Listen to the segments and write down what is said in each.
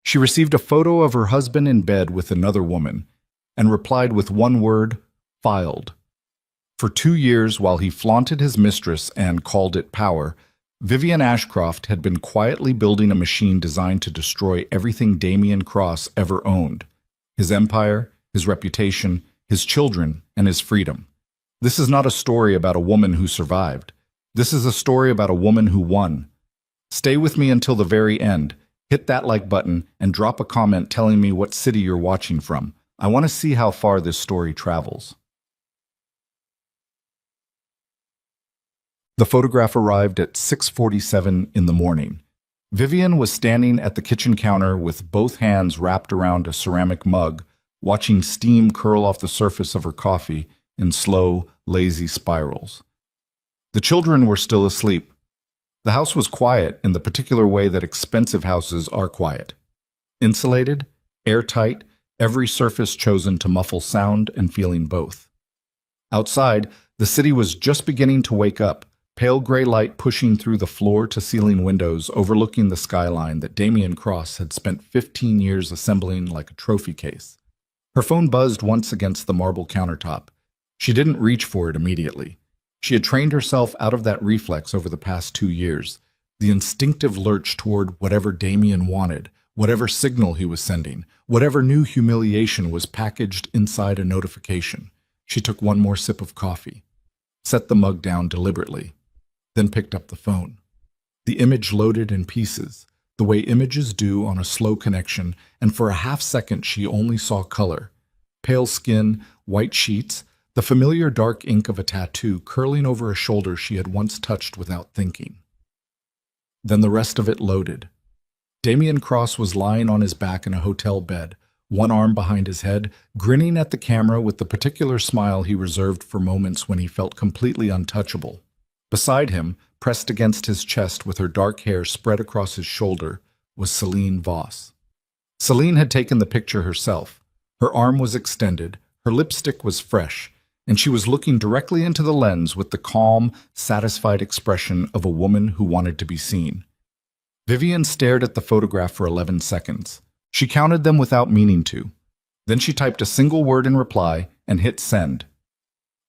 She received a photo of her husband in bed with another woman and replied with one word, filed. For 2 years, while he flaunted his mistress and called it power, Vivian Ashcroft had been quietly building a machine designed to destroy everything Damien Cross ever owned: his empire, his reputation, his children, and his freedom. This is not a story about a woman who survived. This is a story about a woman who won. Stay with me until the very end. Hit that like button and drop a comment telling me what city you're watching from. I want to see how far this story travels. The photograph arrived at 6:47 in the morning. Vivian was standing at the kitchen counter with both hands wrapped around a ceramic mug, watching steam curl off the surface of her coffee in slow, lazy spirals. The children were still asleep. The house was quiet in the particular way that expensive houses are quiet. Insulated, airtight, every surface chosen to muffle sound and feeling both. Outside, the city was just beginning to wake up, pale gray light pushing through the floor-to-ceiling windows overlooking the skyline that Damien Cross had spent 15 years assembling like a trophy case. Her phone buzzed once against the marble countertop. She didn't reach for it immediately. She had trained herself out of that reflex over the past 2 years, the instinctive lurch toward whatever Damien wanted, whatever signal he was sending, whatever new humiliation was packaged inside a notification. She took one more sip of coffee, set the mug down deliberately, then picked up the phone. The image loaded in pieces, the way images do on a slow connection, and for a half second she only saw color. Pale skin, white sheets, the familiar dark ink of a tattoo curling over a shoulder she had once touched without thinking. Then the rest of it loaded. Damien Cross was lying on his back in a hotel bed, one arm behind his head, grinning at the camera with the particular smile he reserved for moments when he felt completely untouchable. Beside him, pressed against his chest with her dark hair spread across his shoulder, was Celine Voss. Celine had taken the picture herself. Her arm was extended, her lipstick was fresh, and she was looking directly into the lens with the calm, satisfied expression of a woman who wanted to be seen. Vivian stared at the photograph for 11 seconds. She counted them without meaning to. Then she typed a single word in reply and hit send.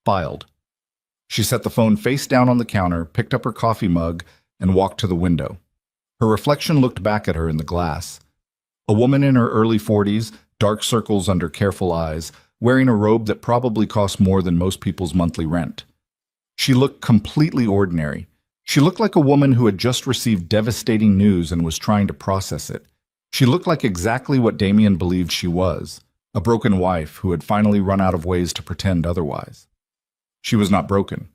Filed. She set the phone face down on the counter, picked up her coffee mug, and walked to the window. Her reflection looked back at her in the glass. A woman in her early 40s, dark circles under careful eyes, wearing a robe that probably cost more than most people's monthly rent. She looked completely ordinary. She looked like a woman who had just received devastating news and was trying to process it. She looked like exactly what Damien believed she was, a broken wife who had finally run out of ways to pretend otherwise. She was not broken.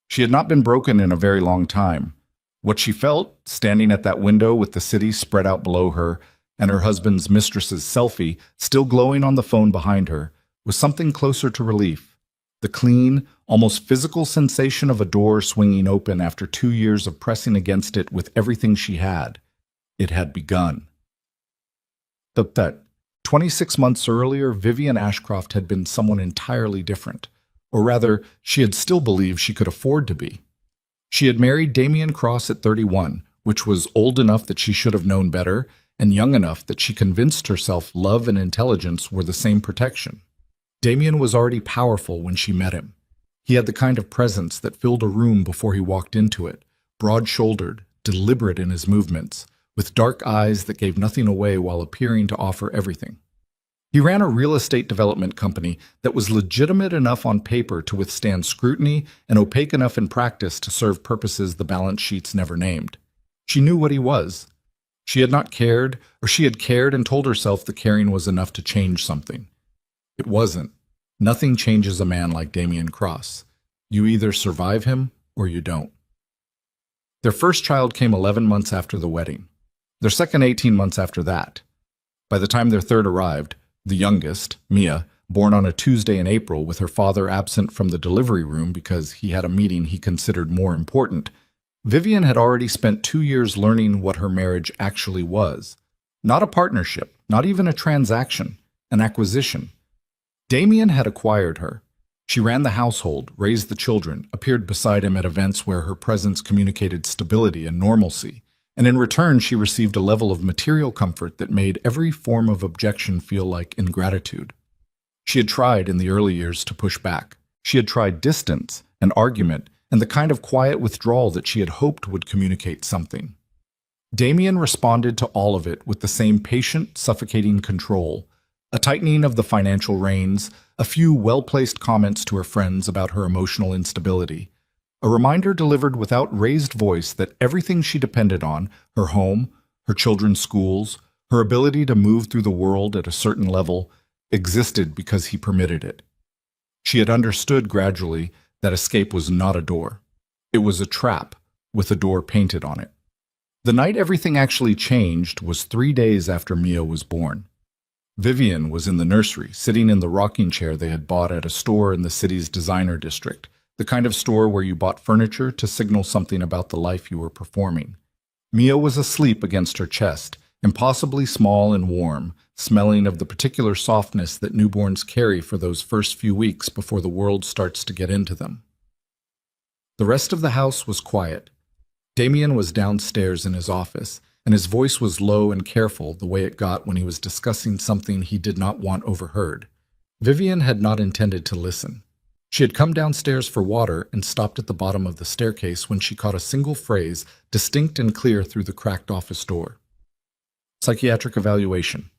She had not been broken in a very long time. What she felt, standing at that window with the city spread out below her and her husband's mistress's selfie still glowing on the phone behind her, was something closer to relief. The clean, almost physical sensation of a door swinging open after 2 years of pressing against it with everything she had. It had begun. That 26 months earlier, Vivian Ashcroft had been someone entirely different. Or rather, she had still believed she could afford to be. She had married Damien Cross at 31, which was old enough that she should have known better, and young enough that she convinced herself love and intelligence were the same protection. Damien was already powerful when she met him. He had the kind of presence that filled a room before he walked into it, broad-shouldered, deliberate in his movements, with dark eyes that gave nothing away while appearing to offer everything. He ran a real estate development company that was legitimate enough on paper to withstand scrutiny and opaque enough in practice to serve purposes the balance sheets never named. She knew what he was. She had not cared, or she had cared and told herself the caring was enough to change something. It wasn't. Nothing changes a man like Damien Cross. You either survive him or you don't. Their first child came 11 months after the wedding. Their second 18 months after that. By the time their third arrived, the youngest, Mia, born on a Tuesday in April with her father absent from the delivery room because he had a meeting he considered more important, Vivian had already spent 2 years learning what her marriage actually was. Not a partnership, not even a transaction, an acquisition. Damien had acquired her. She ran the household, raised the children, appeared beside him at events where her presence communicated stability and normalcy, and in return she received a level of material comfort that made every form of objection feel like ingratitude. She had tried in the early years to push back. She had tried distance, an argument, and the kind of quiet withdrawal that she had hoped would communicate something. Damien responded to all of it with the same patient, suffocating control, a tightening of the financial reins, a few well-placed comments to her friends about her emotional instability, a reminder delivered without raised voice that everything she depended on, her home, her children's schools, her ability to move through the world at a certain level, existed because he permitted it. She had understood gradually that escape was not a door. It was a trap with a door painted on it. The night everything actually changed was 3 days after Mia was born. Vivian was in the nursery, sitting in the rocking chair they had bought at a store in the city's designer district, the kind of store where you bought furniture to signal something about the life you were performing. Mia was asleep against her chest, impossibly small and warm, smelling of the particular softness that newborns carry for those first few weeks before the world starts to get into them. The rest of the house was quiet. Damien was downstairs in his office, and his voice was low and careful the way it got when he was discussing something he did not want overheard. Vivian had not intended to listen. She had come downstairs for water and stopped at the bottom of the staircase when she caught a single phrase, distinct and clear through the cracked office door. Psychiatric evaluation.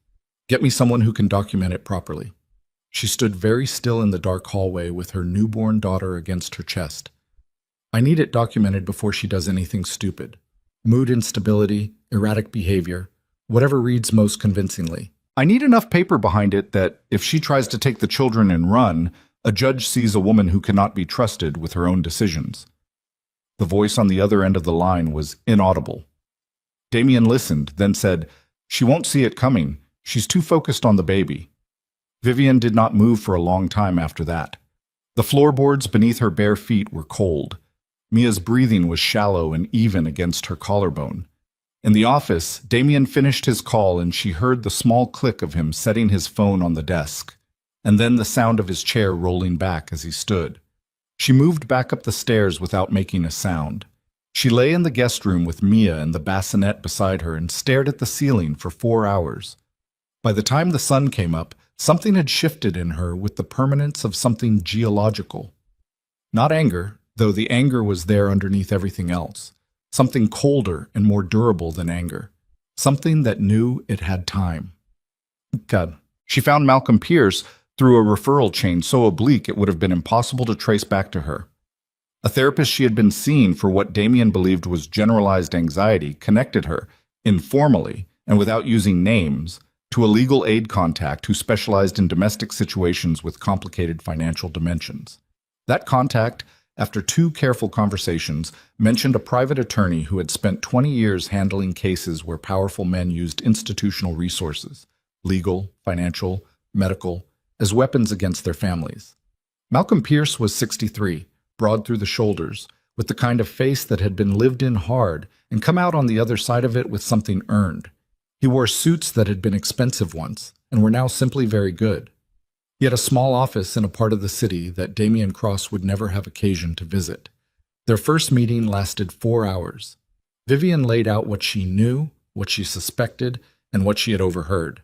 Get me someone who can document it properly. She stood very still in the dark hallway with her newborn daughter against her chest. I need it documented before she does anything stupid. Mood instability, erratic behavior, whatever reads most convincingly. I need enough paper behind it that, if she tries to take the children and run, a judge sees a woman who cannot be trusted with her own decisions. The voice on the other end of the line was inaudible. Damien listened, then said, She won't see it coming. She's too focused on the baby. Vivian did not move for a long time after that. The floorboards beneath her bare feet were cold. Mia's breathing was shallow and even against her collarbone. In the office, Damien finished his call and she heard the small click of him setting his phone on the desk, and then the sound of his chair rolling back as he stood. She moved back up the stairs without making a sound. She lay in the guest room with Mia and the bassinet beside her and stared at the ceiling for 4 hours. By the time the sun came up, something had shifted in her with the permanence of something geological. Not anger, though the anger was there underneath everything else. Something colder and more durable than anger. Something that knew it had time. God. She found Malcolm Pierce through a referral chain so oblique it would have been impossible to trace back to her. A therapist she had been seeing for what Damien believed was generalized anxiety connected her, informally and without using names, to a legal aid contact who specialized in domestic situations with complicated financial dimensions. That contact, after 2 careful conversations, mentioned a private attorney who had spent 20 years handling cases where powerful men used institutional resources, legal, financial, medical, as weapons against their families. Malcolm Pierce was 63, broad through the shoulders, with the kind of face that had been lived in hard and come out on the other side of it with something earned. He wore suits that had been expensive once and were now simply very good. He had a small office in a part of the city that Damien Cross would never have occasion to visit. Their first meeting lasted 4 hours. Vivian laid out what she knew, what she suspected, and what she had overheard.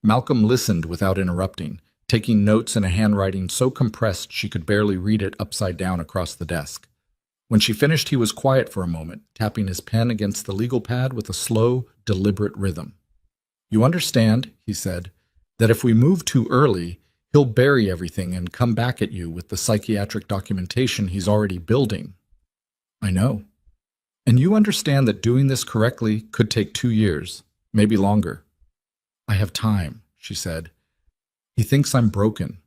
Malcolm listened without interrupting, taking notes in a handwriting so compressed she could barely read it upside down across the desk. When she finished, he was quiet for a moment, tapping his pen against the legal pad with a slow, deliberate rhythm. You understand, he said, that if we move too early, he'll bury everything and come back at you with the psychiatric documentation he's already building. I know. And you understand that doing this correctly could take 2 years, maybe longer. I have time, she said. He thinks I'm broken.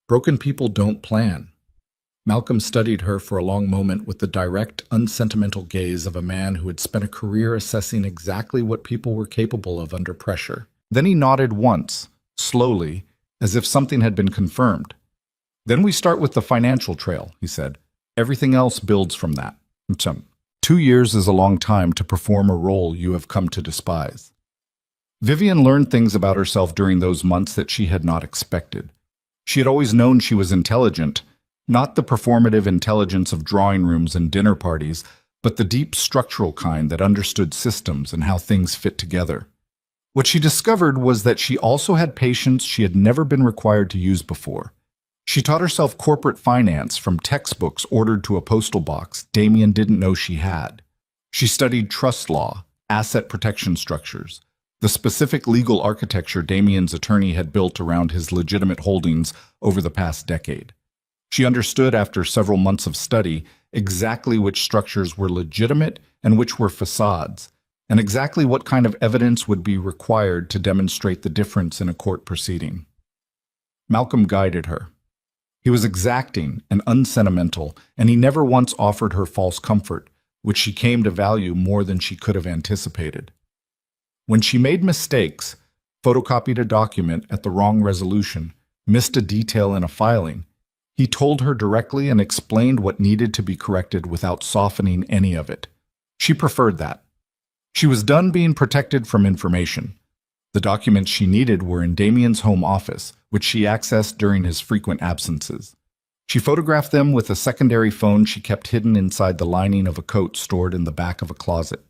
Broken people don't plan. Malcolm studied her for a long moment with the direct, unsentimental gaze of a man who had spent a career assessing exactly what people were capable of under pressure. Then he nodded once, slowly, as if something had been confirmed. Then we start with the financial trail, he said. Everything else builds from that. 2 years is a long time to perform a role you have come to despise. Vivian learned things about herself during those months that she had not expected. She had always known she was intelligent, not the performative intelligence of drawing rooms and dinner parties, but the deep structural kind that understood systems and how things fit together. What she discovered was that she also had patience she had never been required to use before. She taught herself corporate finance from textbooks ordered to a postal box Damien didn't know she had. She studied trust law, asset protection structures, the specific legal architecture Damien's attorney had built around his legitimate holdings over the past decade. She understood after several months of study exactly which structures were legitimate and which were facades, and exactly what kind of evidence would be required to demonstrate the difference in a court proceeding. Malcolm guided her. He was exacting and unsentimental, and he never once offered her false comfort, which she came to value more than she could have anticipated. When she made mistakes, photocopied a document at the wrong resolution, missed a detail in a filing, he told her directly and explained what needed to be corrected without softening any of it. She preferred that. She was done being protected from information. The documents she needed were in Damien's home office, which she accessed during his frequent absences. She photographed them with a secondary phone she kept hidden inside the lining of a coat stored in the back of a closet.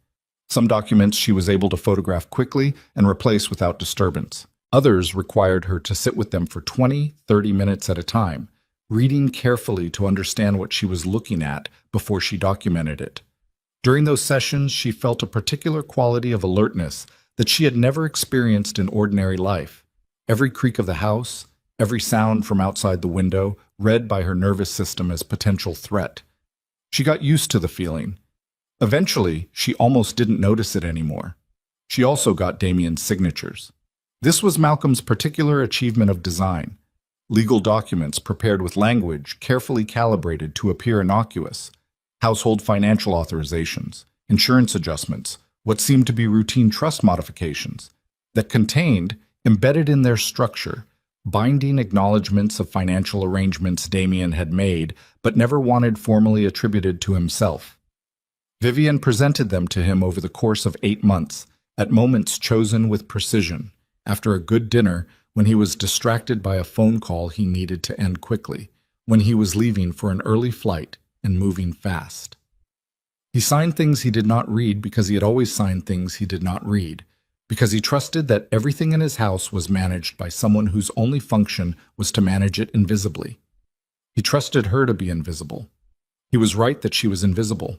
Some documents she was able to photograph quickly and replace without disturbance. Others required her to sit with them for 20-30 minutes at a time, reading carefully to understand what she was looking at before she documented it. During those sessions, she felt a particular quality of alertness that she had never experienced in ordinary life. Every creak of the house, every sound from outside the window, read by her nervous system as potential threat. She got used to the feeling. Eventually, she almost didn't notice it anymore. She also got Damien's signatures. This was Malcolm's particular achievement of design. Legal documents prepared with language carefully calibrated to appear innocuous. Household financial authorizations, insurance adjustments, what seemed to be routine trust modifications, that contained, embedded in their structure, binding acknowledgments of financial arrangements Damien had made but never wanted formally attributed to himself. Vivian presented them to him over the course of 8 months, at moments chosen with precision, after a good dinner, when he was distracted by a phone call he needed to end quickly, when he was leaving for an early flight and moving fast. He signed things he did not read because he had always signed things he did not read, because he trusted that everything in his house was managed by someone whose only function was to manage it invisibly. He trusted her to be invisible. He was right that she was invisible.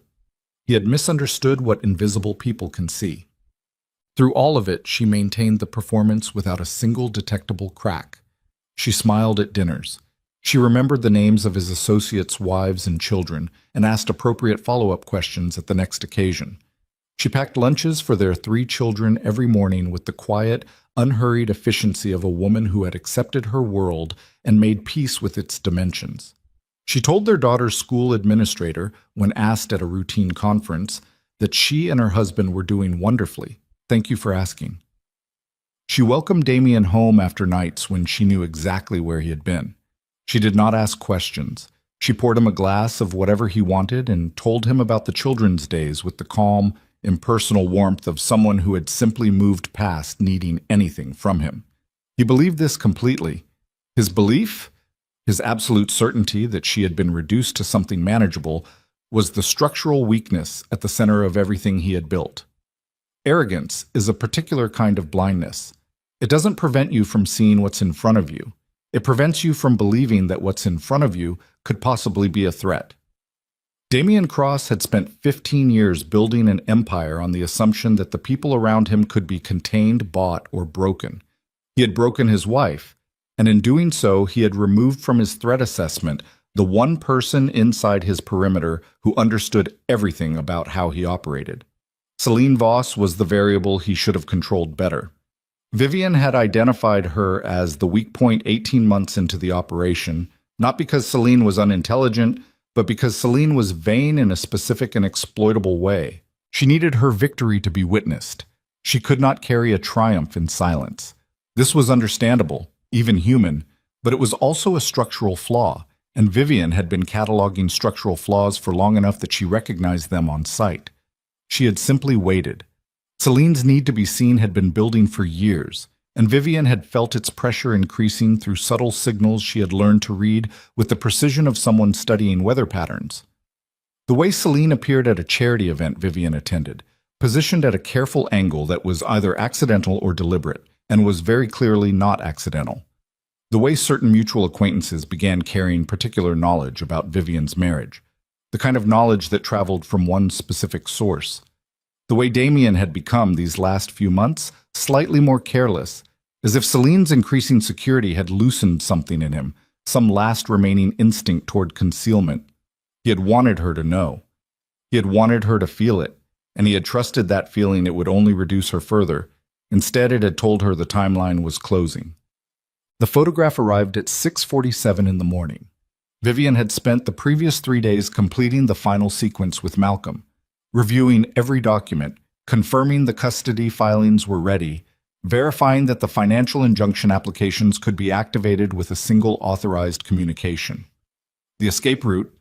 He had misunderstood what invisible people can see. Through all of it, she maintained the performance without a single detectable crack. She smiled at dinners. She remembered the names of his associates' wives and children and asked appropriate follow-up questions at the next occasion. She packed lunches for their 3 children every morning with the quiet, unhurried efficiency of a woman who had accepted her world and made peace with its dimensions. She told their daughter's school administrator, when asked at a routine conference, that she and her husband were doing wonderfully. Thank you for asking. She welcomed Damien home after nights when she knew exactly where he had been. She did not ask questions. She poured him a glass of whatever he wanted and told him about the children's days with the calm, impersonal warmth of someone who had simply moved past needing anything from him. He believed this completely. His belief, his absolute certainty that she had been reduced to something manageable, was the structural weakness at the center of everything he had built. Arrogance is a particular kind of blindness. It doesn't prevent you from seeing what's in front of you. It prevents you from believing that what's in front of you could possibly be a threat. Damien Cross had spent 15 years building an empire on the assumption that the people around him could be contained, bought, or broken. He had broken his wife, and in doing so, he had removed from his threat assessment the one person inside his perimeter who understood everything about how he operated. Celine Voss was the variable he should have controlled better. Vivian had identified her as the weak point 18 months into the operation, not because Celine was unintelligent, but because Celine was vain in a specific and exploitable way. She needed her victory to be witnessed. She could not carry a triumph in silence. This was understandable, even human, but it was also a structural flaw, and Vivian had been cataloging structural flaws for long enough that she recognized them on sight. She had simply waited. Celine's need to be seen had been building for years, and Vivian had felt its pressure increasing through subtle signals she had learned to read with the precision of someone studying weather patterns. The way Celine appeared at a charity event Vivian attended, positioned at a careful angle that was either accidental or deliberate, and was very clearly not accidental. The way certain mutual acquaintances began carrying particular knowledge about Vivian's marriage, the kind of knowledge that traveled from one specific source. The way Damien had become these last few months, slightly more careless, as if Celine's increasing security had loosened something in him, some last remaining instinct toward concealment. He had wanted her to know. He had wanted her to feel it, and he had trusted that feeling it would only reduce her further. Instead, it had told her the timeline was closing. The photograph arrived at 6:47 in the morning. Vivian had spent the previous 3 days completing the final sequence with Malcolm, reviewing every document, confirming the custody filings were ready, verifying that the financial injunction applications could be activated with a single authorized communication. The escape route,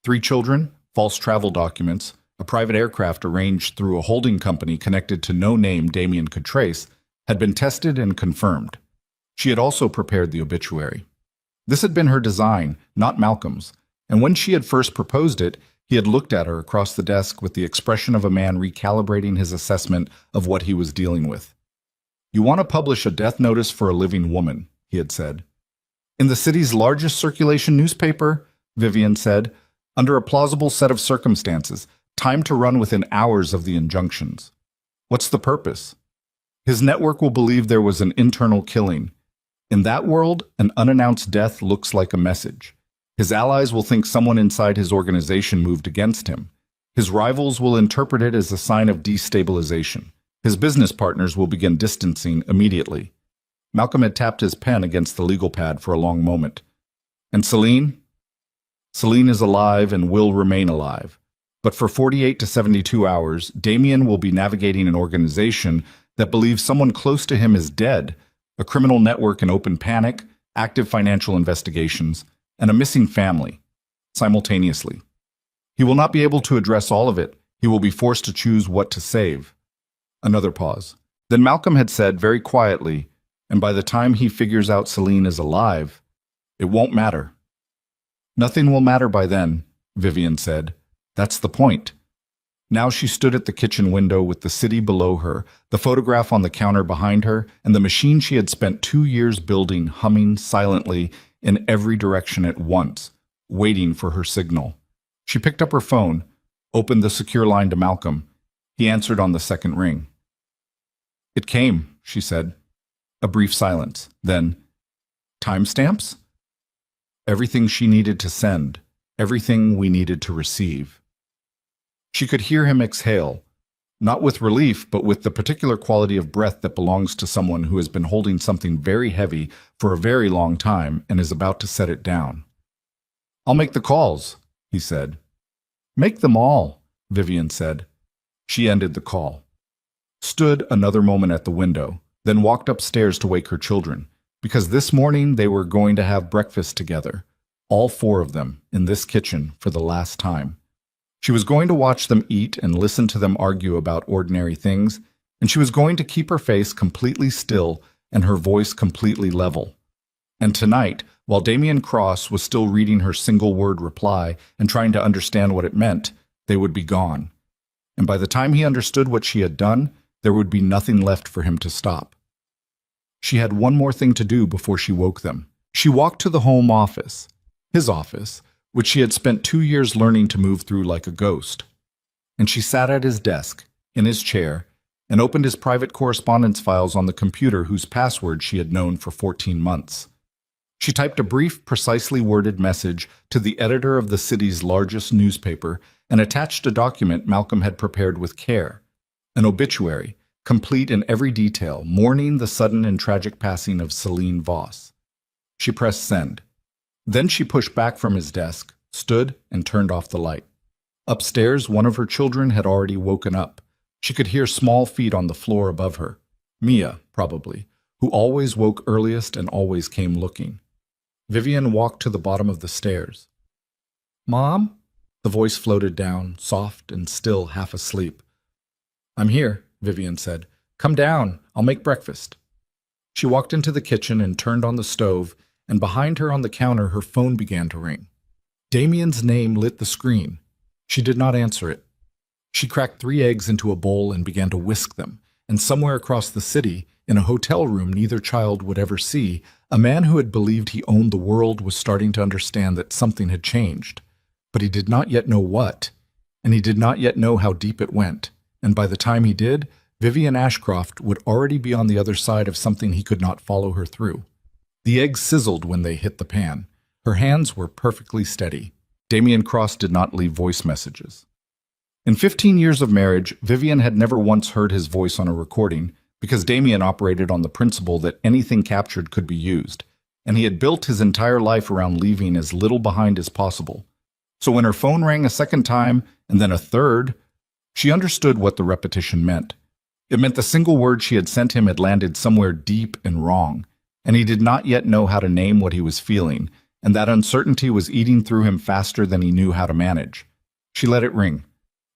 3 children, false travel documents, a private aircraft arranged through a holding company connected to no name Damien could trace, had been tested and confirmed. She had also prepared the obituary. This had been her design, not Malcolm's, and when she had first proposed it, he had looked at her across the desk with the expression of a man recalibrating his assessment of what he was dealing with. "You want to publish a death notice for a living woman," he had said. "In the city's largest circulation newspaper," Vivian said, "under a plausible set of circumstances, time to run within hours of the injunctions. What's the purpose? His network will believe there was an internal killing. In that world, an unannounced death looks like a message. His allies will think someone inside his organization moved against him. His rivals will interpret it as a sign of destabilization. His business partners will begin distancing immediately." Malcolm had tapped his pen against the legal pad for a long moment. "And Celine? Celine is alive and will remain alive. But for 48 to 72 hours, Damien will be navigating an organization that believes someone close to him is dead, a criminal network in open panic, active financial investigations, and a missing family, simultaneously. He will not be able to address all of it. He will be forced to choose what to save." Another pause. Then Malcolm had said very quietly, "And by the time he figures out Celine is alive, it won't matter." "Nothing will matter by then," Vivian said. "That's the point." Now she stood at the kitchen window with the city below her, the photograph on the counter behind her, and the machine she had spent 2 years building humming silently in every direction at once, waiting for her signal. She picked up her phone, opened the secure line to Malcolm. He answered on the second ring. "It came," she said. A brief silence. Then, "Timestamps?" Everything she needed to send, everything we needed to receive. She could hear him exhale, not with relief, but with the particular quality of breath that belongs to someone who has been holding something very heavy for a very long time and is about to set it down. "I'll make the calls," he said. "Make them all," Vivian said. She ended the call, stood another moment at the window, then walked upstairs to wake her children, because this morning they were going to have breakfast together, all 4 of them, in this kitchen for the last time. She was going to watch them eat and listen to them argue about ordinary things, and she was going to keep her face completely still and her voice completely level. And tonight, while Damien Cross was still reading her single-word reply and trying to understand what it meant, they would be gone. And by the time he understood what she had done, there would be nothing left for him to stop. She had one more thing to do before she woke them. She walked to the home office, his office, which she had spent 2 years learning to move through like a ghost. And she sat at his desk, in his chair, and opened his private correspondence files on the computer whose password she had known for 14 months. She typed a brief, precisely worded message to the editor of the city's largest newspaper and attached a document Malcolm had prepared with care, an obituary, complete in every detail, mourning the sudden and tragic passing of Celine Voss. She pressed send. Then she pushed back from his desk, stood, and turned off the light. Upstairs, one of her children had already woken up. She could hear small feet on the floor above her. Mia, probably, who always woke earliest and always came looking. Vivian walked to the bottom of the stairs. "Mom?" The voice floated down, soft and still half asleep. "I'm here," Vivian said. "Come down. I'll make breakfast." She walked into the kitchen and turned on the stove, and behind her on the counter her phone began to ring. Damien's name lit the screen. She did not answer it. She cracked 3 eggs into a bowl and began to whisk them, and somewhere across the city, in a hotel room neither child would ever see, a man who had believed he owned the world was starting to understand that something had changed. But he did not yet know what, and he did not yet know how deep it went, and by the time he did, Vivian Ashcroft would already be on the other side of something he could not follow her through. The eggs sizzled when they hit the pan. Her hands were perfectly steady. Damian Cross did not leave voice messages. In 15 years of marriage, Vivian had never once heard his voice on a recording because Damian operated on the principle that anything captured could be used, and he had built his entire life around leaving as little behind as possible. So when her phone rang a second time, and then a third, she understood what the repetition meant. It meant the single word she had sent him had landed somewhere deep and wrong, and he did not yet know how to name what he was feeling, and that uncertainty was eating through him faster than he knew how to manage. She let it ring.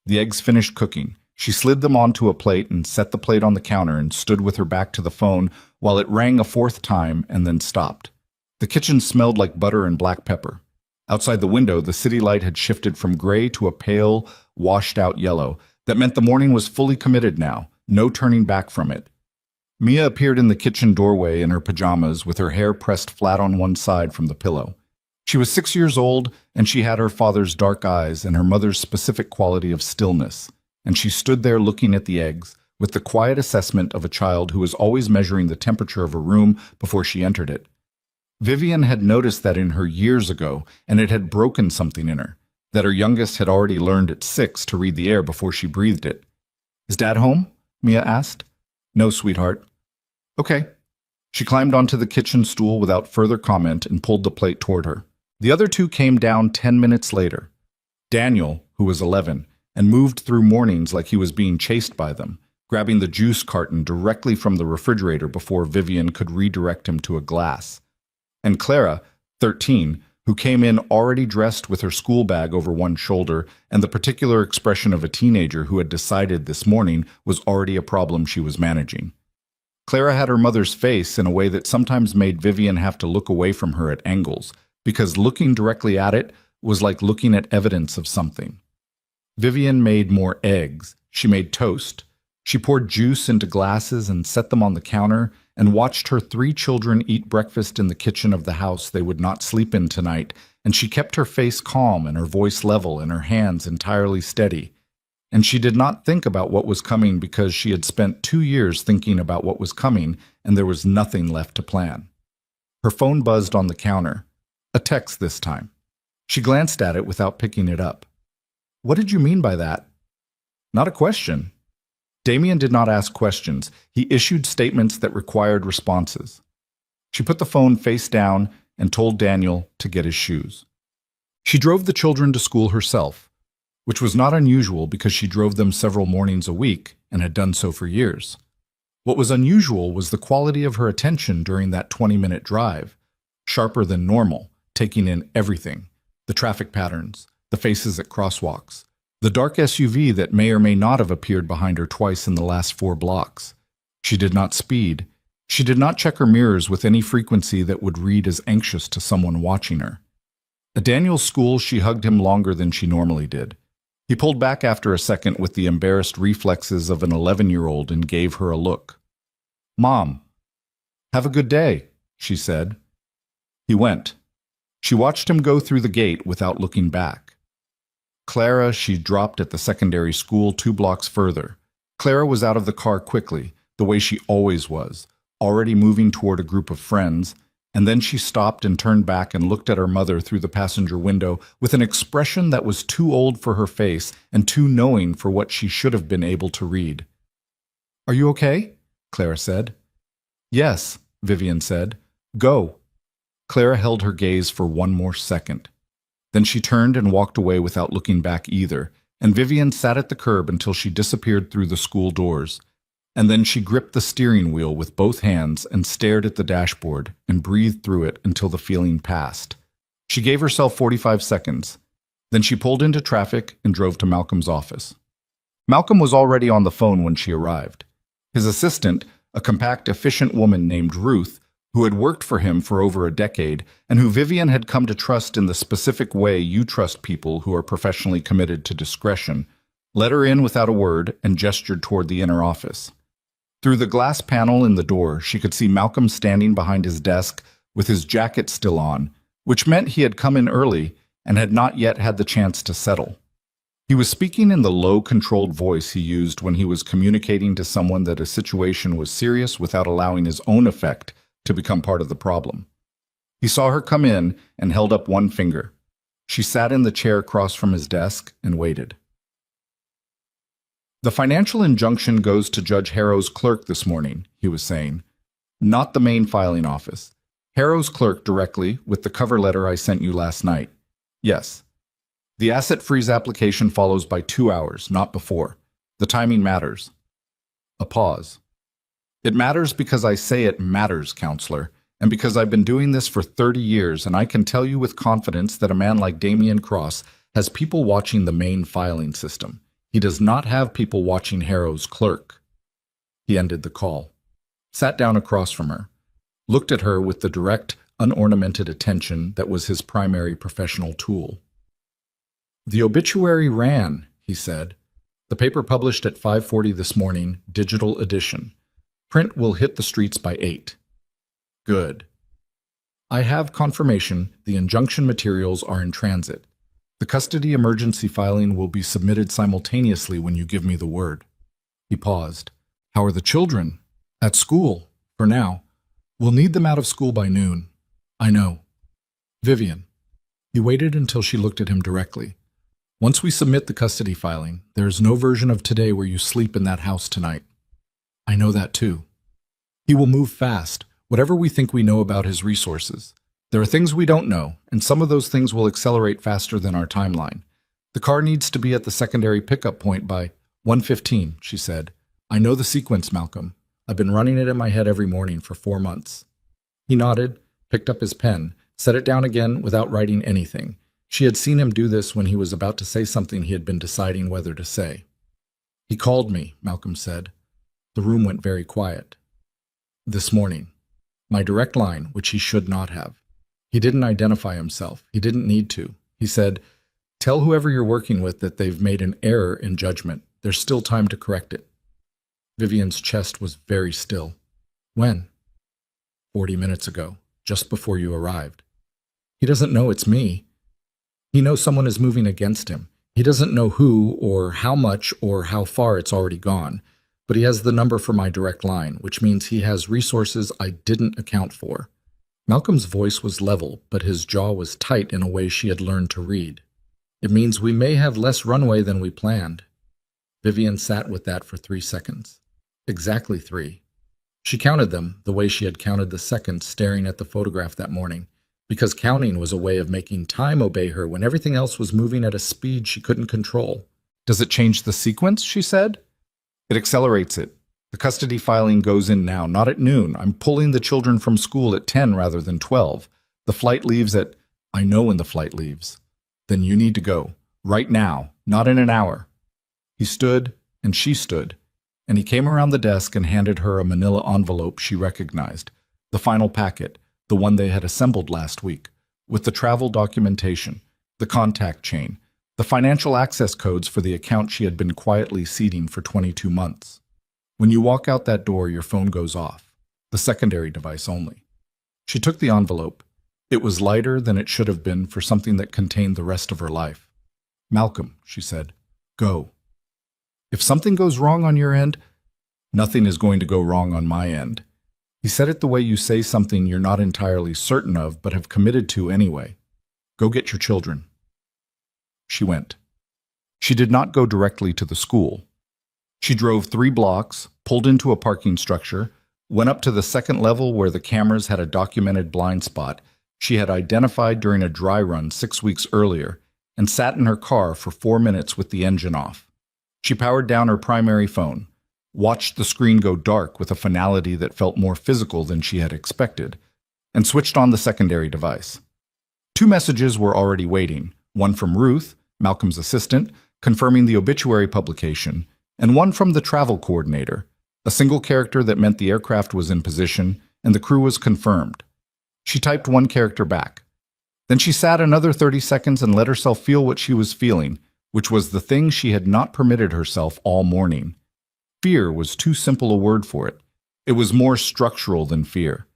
The eggs finished cooking. She slid them onto a plate and set the plate on the counter and stood with her back to the phone while it rang a 4th time and then stopped. The kitchen smelled like butter and black pepper. Outside the window, the city light had shifted from gray to a pale, washed-out yellow. That meant the morning was fully committed now, no turning back from it. Mia appeared in the kitchen doorway in her pajamas with her hair pressed flat on one side from the pillow. She was 6 years old, and she had her father's dark eyes and her mother's specific quality of stillness, and she stood there looking at the eggs with the quiet assessment of a child who was always measuring the temperature of a room before she entered it. Vivian had noticed that in her years ago, and it had broken something in her, that her youngest had already learned at 6 to read the air before she breathed it. "Is Dad home?" Mia asked. "No, sweetheart." "Okay." She climbed onto the kitchen stool without further comment and pulled the plate toward her. The other 2 came down 10 minutes later. Daniel, who was 11, and moved through mornings like he was being chased by them, grabbing the juice carton directly from the refrigerator before Vivian could redirect him to a glass. And Clara, 13, who came in already dressed with her school bag over one shoulder and the particular expression of a teenager who had decided this morning was already a problem she was managing. Clara had her mother's face in a way that sometimes made Vivian have to look away from her at angles, because looking directly at it was like looking at evidence of something. Vivian made more eggs. She made toast. She poured juice into glasses and set them on the counter and watched her 3 children eat breakfast in the kitchen of the house they would not sleep in tonight, and she kept her face calm and her voice level and her hands entirely steady. And she did not think about what was coming because she had spent 2 years thinking about what was coming, and there was nothing left to plan. Her phone buzzed on the counter. A text this time. She glanced at it without picking it up. "What did you mean by that?" "Not a question." Damian did not ask questions. He issued statements that required responses. She put the phone face down and told Daniel to get his shoes. She drove the children to school herself, which was not unusual because she drove them several mornings a week and had done so for years. What was unusual was the quality of her attention during that 20-minute drive, sharper than normal, taking in everything, the traffic patterns, the faces at crosswalks, the dark SUV that may or may not have appeared behind her twice in the last 4 blocks. She did not speed. She did not check her mirrors with any frequency that would read as anxious to someone watching her. At Daniel's school, she hugged him longer than she normally did. He pulled back after a second with the embarrassed reflexes of an 11-year-old and gave her a look. "Mom." "Have a good day," she said. He went. She watched him go through the gate without looking back. Clara she dropped at the secondary school 2 blocks further. Clara was out of the car quickly, the way she always was, already moving toward a group of friends, and then she stopped and turned back and looked at her mother through the passenger window with an expression that was too old for her face and too knowing for what she should have been able to read. "Are you okay?" Clara said. "Yes," Vivian said. "Go." Clara held her gaze for 1 more second. Then she turned and walked away without looking back either, and Vivian sat at the curb until she disappeared through the school doors. And then she gripped the steering wheel with both hands and stared at the dashboard and breathed through it until the feeling passed. She gave herself 45 seconds. Then she pulled into traffic and drove to Malcolm's office. Malcolm was already on the phone when she arrived. His assistant, a compact, efficient woman named Ruth, who had worked for him for over a decade, and who Vivian had come to trust in the specific way you trust people who are professionally committed to discretion, let her in without a word and gestured toward the inner office. Through the glass panel in the door, she could see Malcolm standing behind his desk with his jacket still on, which meant he had come in early and had not yet had the chance to settle. He was speaking in the low, controlled voice he used when he was communicating to someone that a situation was serious without allowing his own effect to become part of the problem. He saw her come in and held up one finger. She sat in the chair across from his desk and waited. "The financial injunction goes to Judge Harrow's clerk this morning," he was saying. "Not the main filing office. Harrow's clerk directly with the cover letter I sent you last night. Yes. The asset freeze application follows by 2 hours, not before. The timing matters." A pause. "It matters because I say it matters, counselor, and because I've been doing this for 30 years, and I can tell you with confidence that a man like Damian Cross has people watching the main filing system. He does not have people watching Harrow's clerk." He ended the call, sat down across from her, looked at her with the direct, unornamented attention that was his primary professional tool. "The obituary ran," he said. "The paper published at 5:40 this morning, digital edition. Print will hit the streets by 8. Good. I have confirmation the injunction materials are in transit. The custody emergency filing will be submitted simultaneously when you give me the word." He paused. "How are the children?" "At school, for now. We'll need them out of school by noon." "I know." "Vivian." He waited until she looked at him directly. "Once we submit the custody filing, there is no version of today where you sleep in that house tonight." "I know that too." "He will move fast, whatever we think we know about his resources. There are things we don't know, and some of those things will accelerate faster than our timeline. The car needs to be at the secondary pickup point by 1:15, she said. "I know the sequence, Malcolm. I've been running it in my head every morning for 4 months." He nodded, picked up his pen, set it down again without writing anything. She had seen him do this when he was about to say something he had been deciding whether to say. "He called me," Malcolm said. The room went very quiet. "This morning. My direct line, which he should not have. He didn't identify himself. He didn't need to. He said, 'Tell whoever you're working with that they've made an error in judgment. There's still time to correct it.'" Vivian's chest was very still. "When?" 40 minutes ago, just before you arrived." "He doesn't know it's me." "He knows someone is moving against him. He doesn't know who or how much or how far it's already gone. But he has the number for my direct line, which means he has resources I didn't account for." Malcolm's voice was level, but his jaw was tight in a way she had learned to read. "It means we may have less runway than we planned." Vivian sat with that for 3 seconds. Exactly 3. She counted them the way she had counted the seconds staring at the photograph that morning, because counting was a way of making time obey her when everything else was moving at a speed she couldn't control. "Does it change the sequence?" she said. "It accelerates it. The custody filing goes in now, not at noon. I'm pulling the children from school at 10 rather than 12. The flight leaves at—" "I know when the flight leaves." "Then you need to go. Right now, not in an hour." He stood, and she stood, and he came around the desk and handed her a manila envelope she recognized, the final packet, the one they had assembled last week, with the travel documentation, the contact chain, the financial access codes for the account she had been quietly seeding for 22 months. "When you walk out that door, your phone goes off, the secondary device only." She took the envelope. It was lighter than it should have been for something that contained the rest of her life. "Malcolm," she said, "go. If something goes wrong on your end, nothing is going to go wrong on my end." He said it the way you say something you're not entirely certain of but have committed to anyway. "Go get your children." She went. She did not go directly to the school. She drove 3 blocks, pulled into a parking structure, went up to the second level where the cameras had a documented blind spot she had identified during a dry run 6 weeks earlier, and sat in her car for 4 minutes with the engine off. She powered down her primary phone, watched the screen go dark with a finality that felt more physical than she had expected, and switched on the secondary device. 2 messages were already waiting, one from Ruth, Malcolm's assistant, confirming the obituary publication, and one from the travel coordinator, a single character that meant the aircraft was in position and the crew was confirmed. She typed one character back. Then she sat another 30 seconds and let herself feel what she was feeling, which was the thing she had not permitted herself all morning. Fear was too simple a word for it. It was more structural than fear.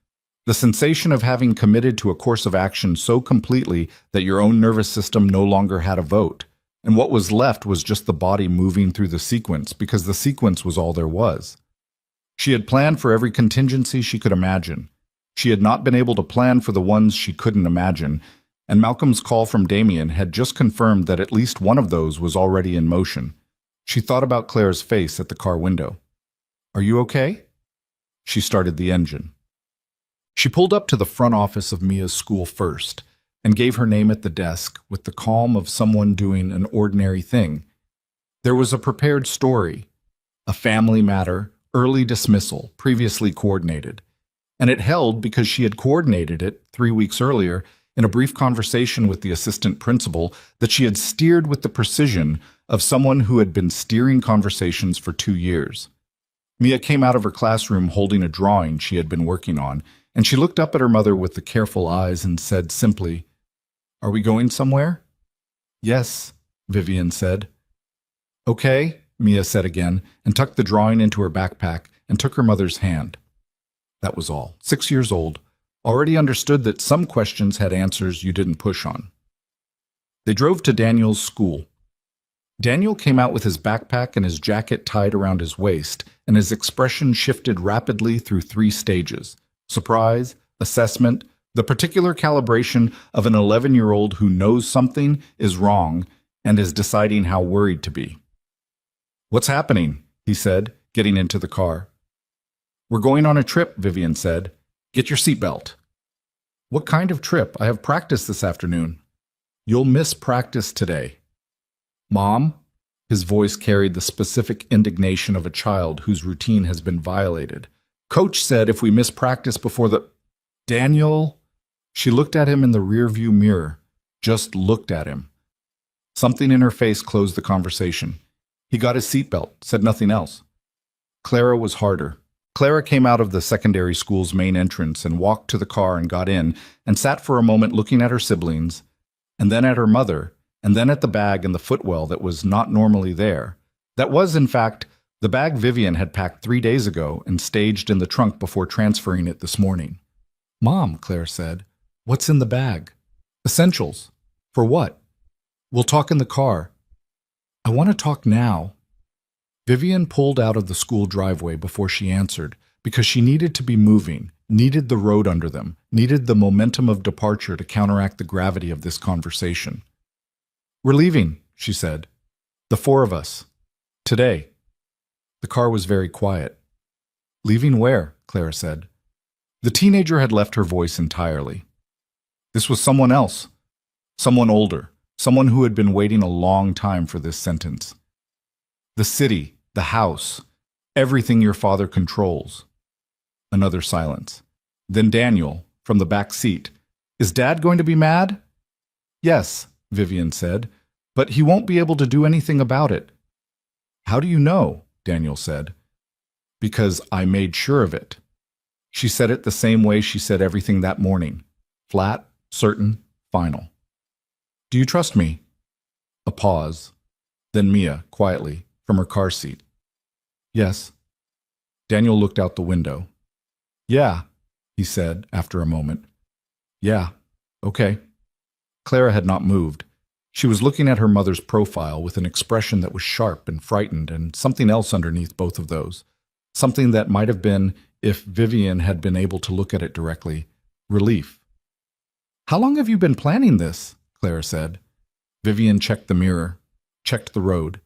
The sensation of having committed to a course of action so completely that your own nervous system no longer had a vote, and what was left was just the body moving through the sequence because the sequence was all there was. She had planned for every contingency she could imagine. She had not been able to plan for the ones she couldn't imagine, and Malcolm's call from Damien had just confirmed that at least one of those was already in motion. She thought about Claire's face at the car window. "Are you okay?" She started the engine. She pulled up to the front office of Mia's school first and gave her name at the desk with the calm of someone doing an ordinary thing. There was a prepared story, a family matter, early dismissal, previously coordinated. And it held because she had coordinated it 3 weeks earlier in a brief conversation with the assistant principal that she had steered with the precision of someone who had been steering conversations for 2 years. Mia came out of her classroom holding a drawing she had been working on, and she looked up at her mother with the careful eyes and said simply, "Are we going somewhere?" "Yes," Vivian said. "Okay," Mia said again, and tucked the drawing into her backpack and took her mother's hand. That was all. 6 years old, already understood that some questions had answers you didn't push on. They drove to Daniel's school. Daniel came out with his backpack and his jacket tied around his waist, and his expression shifted rapidly through 3 stages: surprise, assessment, the particular calibration of an 11-year-old who knows something is wrong and is deciding how worried to be. "What's happening?" he said, getting into the car. "We're going on a trip," Vivian said. "Get your seatbelt." "What kind of trip? I have practice this afternoon." "You'll miss practice today." "Mom?" His voice carried the specific indignation of a child whose routine has been violated. "Coach said if we miss practice before the—" "Daniel?" She looked at him in the rearview mirror, just looked at him. Something in her face closed the conversation. He got his seatbelt, said nothing else. Clara was harder. Clara came out of the secondary school's main entrance and walked to the car and got in and sat for a moment looking at her siblings, and then at her mother, and then at the bag and the footwell that was not normally there. That was, in fact, the bag Vivian had packed 3 days ago and staged in the trunk before transferring it this morning. "Mom," Claire said, "what's in the bag?" "Essentials." "For what?" "We'll talk in the car." "I want to talk now." Vivian pulled out of the school driveway before she answered, because she needed to be moving, needed the road under them, needed the momentum of departure to counteract the gravity of this conversation. "We're leaving," she said. "The 4 of us. Today." The car was very quiet. "Leaving where?" Clara said. The teenager had left her voice entirely. This was someone else, someone older, someone who had been waiting a long time for this sentence. "The city, the house, everything your father controls." Another silence. Then Daniel, from the back seat, "Is Dad going to be mad?" "Yes," Vivian said, "but he won't be able to do anything about it." "How do you know?" Daniel said. "Because I made sure of it." She said it the same way she said everything that morning. Flat, certain, final. "Do you trust me?" A pause. Then Mia, quietly, from her car seat. "Yes." Daniel looked out the window. "Yeah," he said after a moment. "Yeah, okay." Clara had not moved. She was looking at her mother's profile with an expression that was sharp and frightened and something else underneath both of those. Something that might have been, if Vivian had been able to look at it directly, relief. "How long have you been planning this?" Clara said. Vivian checked the mirror, checked the road,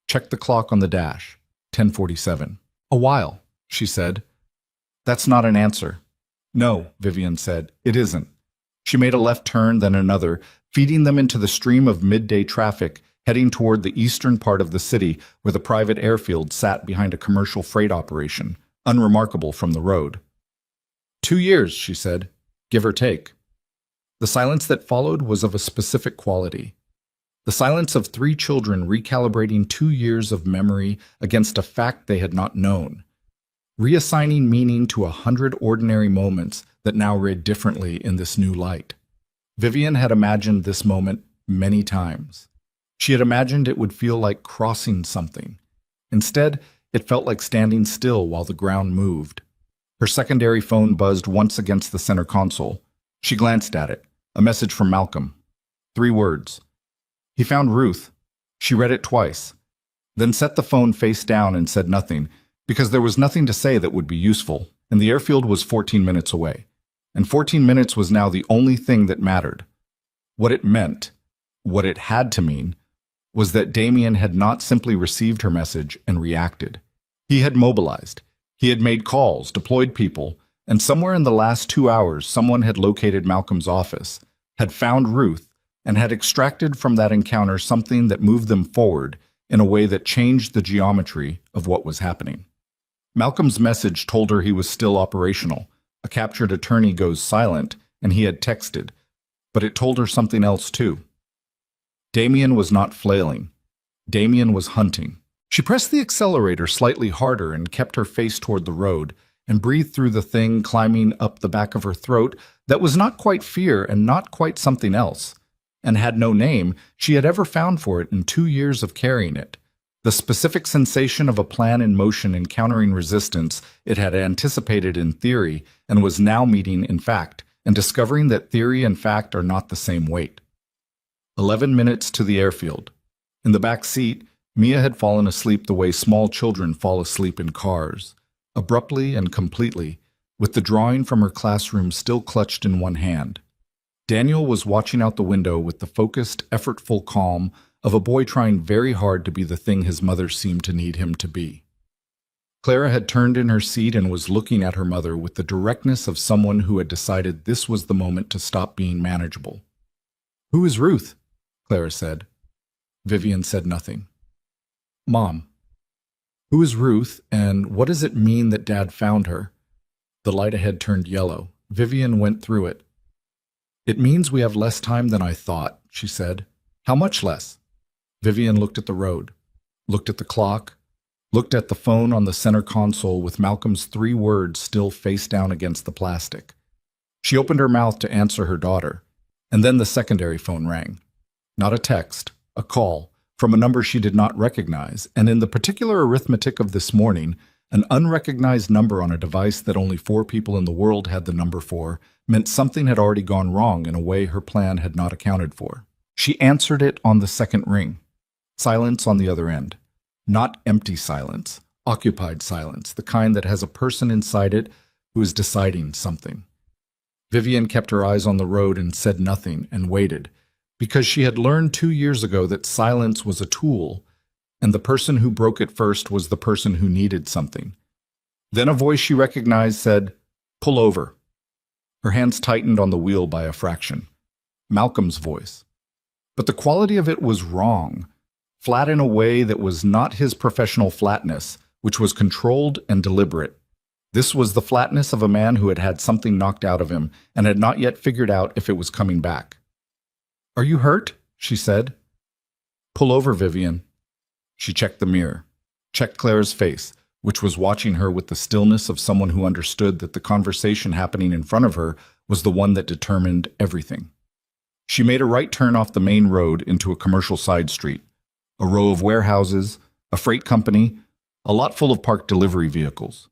checked the clock on the dash. 10:47. "A while," she said. "That's not an answer." "No," Vivian said, "it isn't." She made a left turn, then another, feeding them into the stream of midday traffic, heading toward the eastern part of the city where the private airfield sat behind a commercial freight operation, unremarkable from the road. 2 years, she said, give or take. The silence that followed was of a specific quality. The silence of 3 children recalibrating 2 years of memory against a fact they had not known. reassigning meaning to 100 ordinary moments that now read differently in this new light. Vivian had imagined this moment many times. She had imagined it would feel like crossing something. Instead, it felt like standing still while the ground moved. Her secondary phone buzzed once against the center console. She glanced at it. A message from Malcolm. 3 words. He found Ruth. She read it twice, then set the phone face down and said nothing, because there was nothing to say that would be useful, and the airfield was 14 minutes away. And 14 minutes was now the only thing that mattered. What it meant, what it had to mean, was that Damien had not simply received her message and reacted. He had mobilized. He had made calls, deployed people, and somewhere in the last 2 hours someone had located Malcolm's office, had found Ruth, and had extracted from that encounter something that moved them forward in a way that changed the geometry of what was happening. Malcolm's message told her he was still operational. A captured attorney goes silent, and he had texted. But it told her something else too. Damien was not flailing. Damien was hunting. She pressed the accelerator slightly harder and kept her face toward the road, and breathed through the thing climbing up the back of her throat that was not quite fear and not quite something else, and had no name she had ever found for it in 2 years of carrying it. The specific sensation of a plan in motion encountering resistance it had anticipated in theory and was now meeting in fact, and discovering that theory and fact are not the same weight. 11 minutes to the airfield. In the back seat, Mia had fallen asleep the way small children fall asleep in cars, abruptly and completely, with the drawing from her classroom still clutched in one hand. Daniel was watching out the window with the focused, effortful calm of a boy trying very hard to be the thing his mother seemed to need him to be. Clara had turned in her seat and was looking at her mother with the directness of someone who had decided this was the moment to stop being manageable. "Who is Ruth?" Clara said. Vivian said nothing. "Mom, who is Ruth, and what does it mean that Dad found her?" The light ahead turned yellow. Vivian went through it. "It means we have less time than I thought," she said. "How much less?" Vivian looked at the road, looked at the clock, looked at the phone on the center console with Malcolm's 3 words still face down against the plastic. She opened her mouth to answer her daughter, and then the secondary phone rang. Not a text, a call, from a number she did not recognize, and in the particular arithmetic of this morning, an unrecognized number on a device that only 4 people in the world had the number for meant something had already gone wrong in a way her plan had not accounted for. She answered it on the second ring. Silence on the other end. Not empty silence, occupied silence, the kind that has a person inside it who is deciding something. Vivian kept her eyes on the road and said nothing and waited, because she had learned 2 years ago that silence was a tool, and the person who broke it first was the person who needed something. Then a voice she recognized said, "Pull over." Her hands tightened on the wheel by a fraction. Malcolm's voice. But the quality of it was wrong, flat in a way that was not his professional flatness, which was controlled and deliberate. This was the flatness of a man who had had something knocked out of him and had not yet figured out if it was coming back. "Are you hurt?" she said. "Pull over, Vivian." She checked the mirror, checked Clara's face, which was watching her with the stillness of someone who understood that the conversation happening in front of her was the one that determined everything. She made a right turn off the main road into a commercial side street, a row of warehouses, a freight company, a lot full of parked delivery vehicles.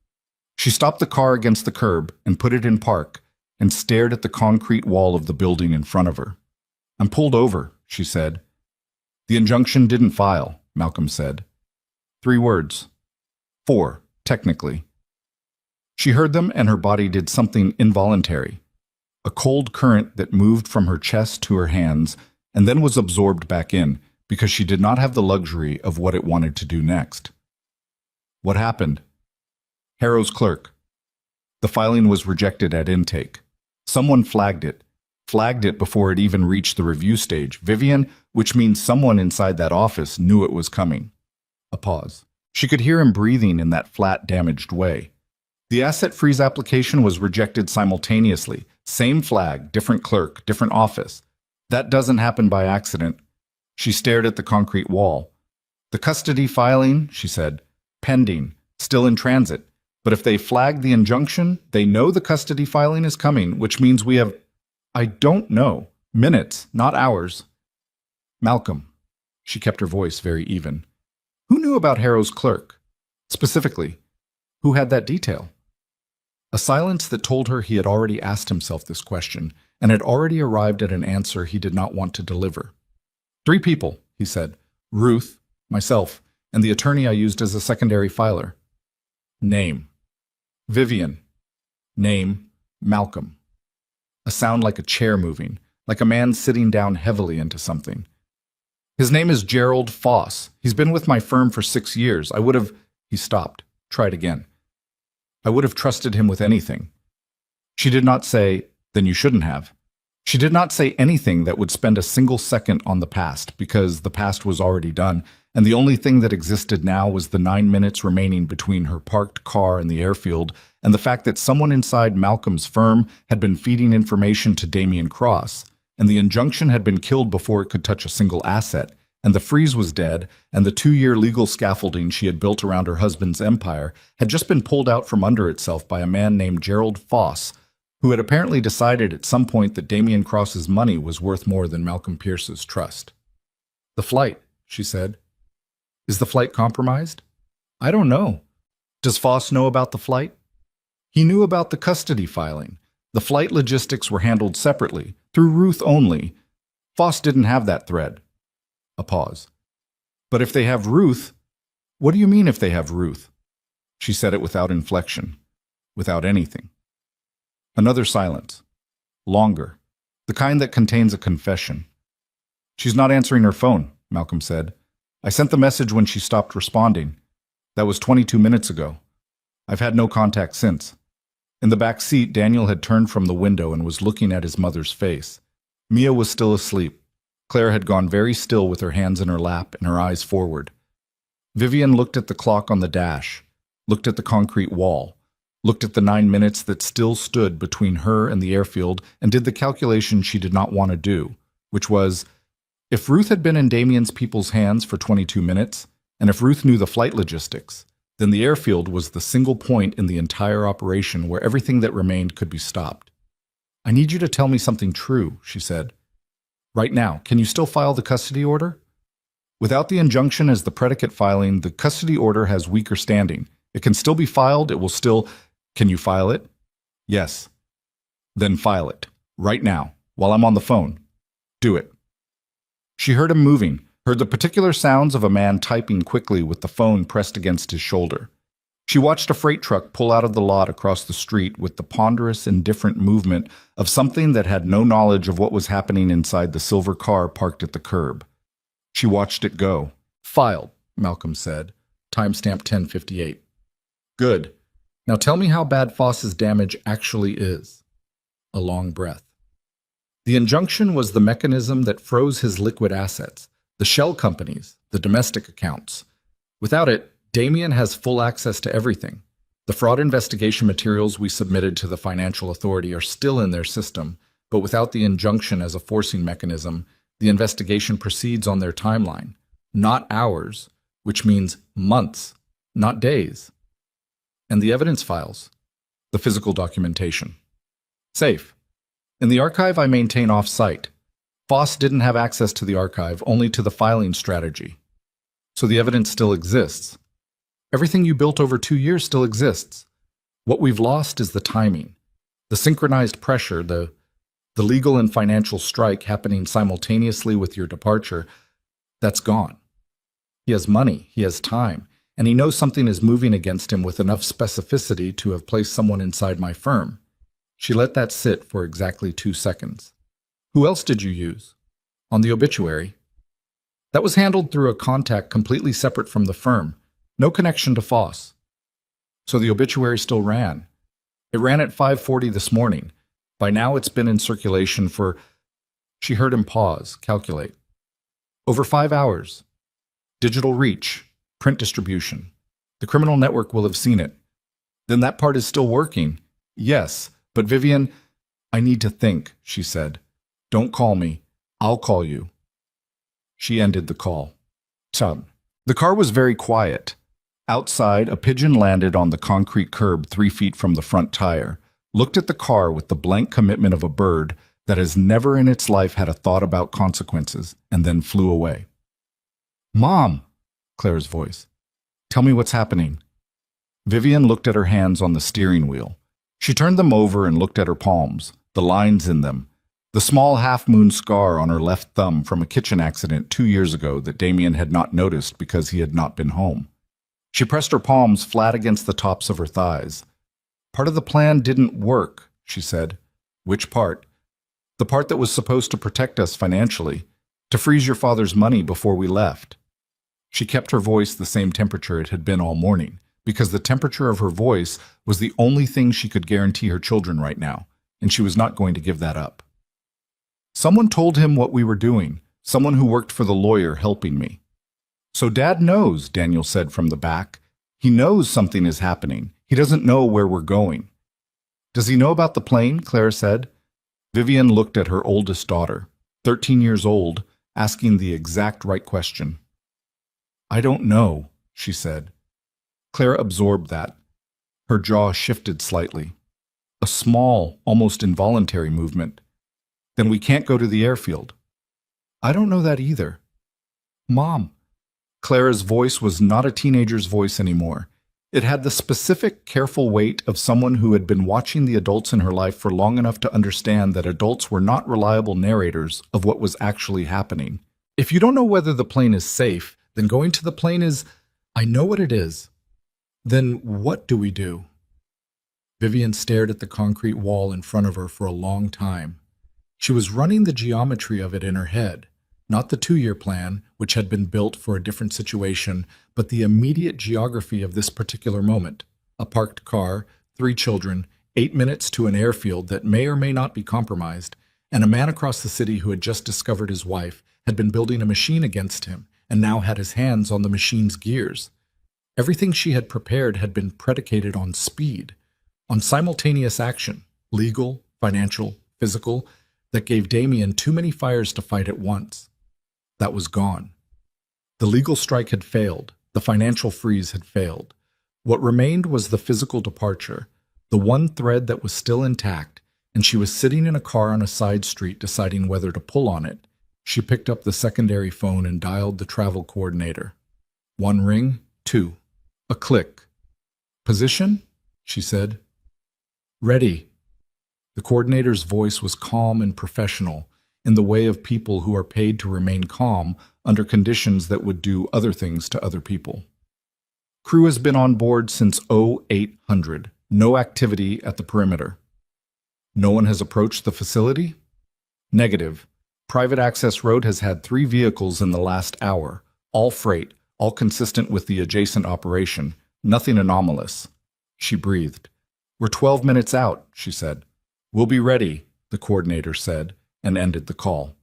She stopped the car against the curb and put it in park and stared at the concrete wall of the building in front of her. "I'm pulled over," she said. "The injunction didn't file," Malcolm said. 3 words. 4, technically. She heard them and her body did something involuntary. A cold current that moved from her chest to her hands and then was absorbed back in because she did not have the luxury of what it wanted to do next. What happened? Harrow's clerk. The filing was rejected at intake. Someone flagged it before it even reached the review stage. Vivian, which means someone inside that office, knew it was coming. A pause. She could hear him breathing in that flat, damaged way. The asset freeze application was rejected simultaneously. Same flag, different clerk, different office. That doesn't happen by accident. She stared at the concrete wall. "The custody filing," she said. "Pending. Still in transit. But if they flag the injunction, they know the custody filing is coming, which means we have, I don't know, minutes, not hours. Malcolm. She kept her voice very even. Who knew about Harrow's clerk? Specifically, who had that detail? A silence that told her he had already asked himself this question and had already arrived at an answer he did not want to deliver. 3 people, he said. Ruth, myself, and the attorney I used as a secondary filer. Name. Vivian. Name. Malcolm. A sound like a chair moving, like a man sitting down heavily into something. His name is Gerald Foss. He's been with my firm for 6 years. I would have... He stopped. Tried again. I would have trusted him with anything. She did not say, then you shouldn't have. She did not say anything that would spend a single second on the past, because the past was already done, and the only thing that existed now was the 9 minutes remaining between her parked car and the airfield, and the fact that someone inside Malcolm's firm had been feeding information to Damien Cross, and the injunction had been killed before it could touch a single asset, and the freeze was dead, and the 2-year legal scaffolding she had built around her husband's empire had just been pulled out from under itself by a man named Gerald Foss, who had apparently decided at some point that Damien Cross's money was worth more than Malcolm Pierce's trust. The flight, she said. Is the flight compromised? I don't know. Does Foss know about the flight? He knew about the custody filing. The flight logistics were handled separately, through Ruth only. Foss didn't have that thread. A pause. But if they have Ruth, what do you mean if they have Ruth? She said it without inflection, without anything. Another silence. Longer. The kind that contains a confession. She's not answering her phone, Malcolm said. I sent the message when she stopped responding. That was 22 minutes ago. I've had no contact since. In the back seat, Daniel had turned from the window and was looking at his mother's face. Mia was still asleep. Claire had gone very still with her hands in her lap and her eyes forward. Vivian looked at the clock on the dash, looked at the concrete wall, looked at the 9 minutes that still stood between her and the airfield, and did the calculation she did not want to do, which was, if Ruth had been in Damien's people's hands for 22 minutes, and if Ruth knew the flight logistics, then the airfield was the single point in the entire operation where everything that remained could be stopped. I need you to tell me something true, she said. Right now, can you still file the custody order? Without the injunction as the predicate filing, the custody order has weaker standing. It can still be filed, it will still... Can you file it? Yes. Then file it. Right now, while I'm on the phone. Do it. She heard him moving, heard the particular sounds of a man typing quickly with the phone pressed against his shoulder. She watched a freight truck pull out of the lot across the street with the ponderous, indifferent movement of something that had no knowledge of what was happening inside the silver car parked at the curb. She watched it go. Filed, Malcolm said. Timestamp 10:58. Good. Now tell me how bad Foss's damage actually is. A long breath. The injunction was the mechanism that froze his liquid assets, the shell companies, the domestic accounts. Without it, Damien has full access to everything. The fraud investigation materials we submitted to the financial authority are still in their system, but without the injunction as a forcing mechanism, the investigation proceeds on their timeline, not hours, which means months, not days. And the evidence files, the physical documentation. Safe. In the archive I maintain off-site. Foss didn't have access to the archive, only to the filing strategy. So the evidence still exists. Everything you built over 2 years still exists. What we've lost is the timing, the synchronized pressure, the legal and financial strike happening simultaneously with your departure. That's gone. He has money, he has time, and he knows something is moving against him with enough specificity to have placed someone inside my firm. She let that sit for exactly 2 seconds. Who else did you use? On the obituary? That was handled through a contact completely separate from the firm. No connection to Foss. So the obituary still ran. It ran at 5:40 this morning. By now it's been in circulation for... She heard him pause, calculate. Over 5 hours. Digital reach, print distribution. The criminal network will have seen it. Then that part is still working. Yes, but Vivian, I need to think, she said. Don't call me. I'll call you. She ended the call. Tub. The car was very quiet. Outside, a pigeon landed on the concrete curb 3 feet from the front tire, looked at the car with the blank commitment of a bird that has never in its life had a thought about consequences, and then flew away. "Mom!" Claire's voice. "Tell me what's happening." Vivian looked at her hands on the steering wheel. She turned them over and looked at her palms, the lines in them, the small half-moon scar on her left thumb from a kitchen accident 2 years ago that Damien had not noticed because he had not been home. She pressed her palms flat against the tops of her thighs. "Part of the plan didn't work," she said. "Which part?" "The part that was supposed to protect us financially, to freeze your father's money before we left." She kept her voice the same temperature it had been all morning, because the temperature of her voice was the only thing she could guarantee her children right now, and she was not going to give that up. "Someone told him what we were doing, someone who worked for the lawyer helping me." "So Dad knows," Daniel said from the back. "He knows something is happening. He doesn't know where we're going." "Does he know about the plane?" Claire said. Vivian looked at her oldest daughter, 13 years old, asking the exact right question. "I don't know," she said. Claire absorbed that. Her jaw shifted slightly. A small, almost involuntary movement. "Then we can't go to the airfield." "I don't know that either." "Mom." Clara's voice was not a teenager's voice anymore. It had the specific, careful weight of someone who had been watching the adults in her life for long enough to understand that adults were not reliable narrators of what was actually happening. "If you don't know whether the plane is safe, then going to the plane is... I know what it is." "Then what do we do?" Vivian stared at the concrete wall in front of her for a long time. She was running the geometry of it in her head, not the 2-year plan, which had been built for a different situation, but the immediate geography of this particular moment. A parked car, 3 children, 8 minutes to an airfield that may or may not be compromised, and a man across the city who had just discovered his wife had been building a machine against him and now had his hands on the machine's gears. Everything she had prepared had been predicated on speed, on simultaneous action, legal, financial, physical, that gave Damien too many fires to fight at once. That was gone. The legal strike had failed. The financial freeze had failed. What remained was the physical departure, the one thread that was still intact, and she was sitting in a car on a side street deciding whether to pull on it. She picked up the secondary phone and dialed the travel coordinator. 1 ring, 2. A click. "Position?" she said. "Ready." The coordinator's voice was calm and professional, in the way of people who are paid to remain calm under conditions that would do other things to other people. "Crew has been on board since 0800. No activity at the perimeter." "No one has approached the facility?" "Negative. Private access road has had 3 vehicles in the last hour, all freight, all consistent with the adjacent operation, nothing anomalous." She breathed. "We're 12 minutes out," she said. "We'll be ready," the coordinator said, and ended the call.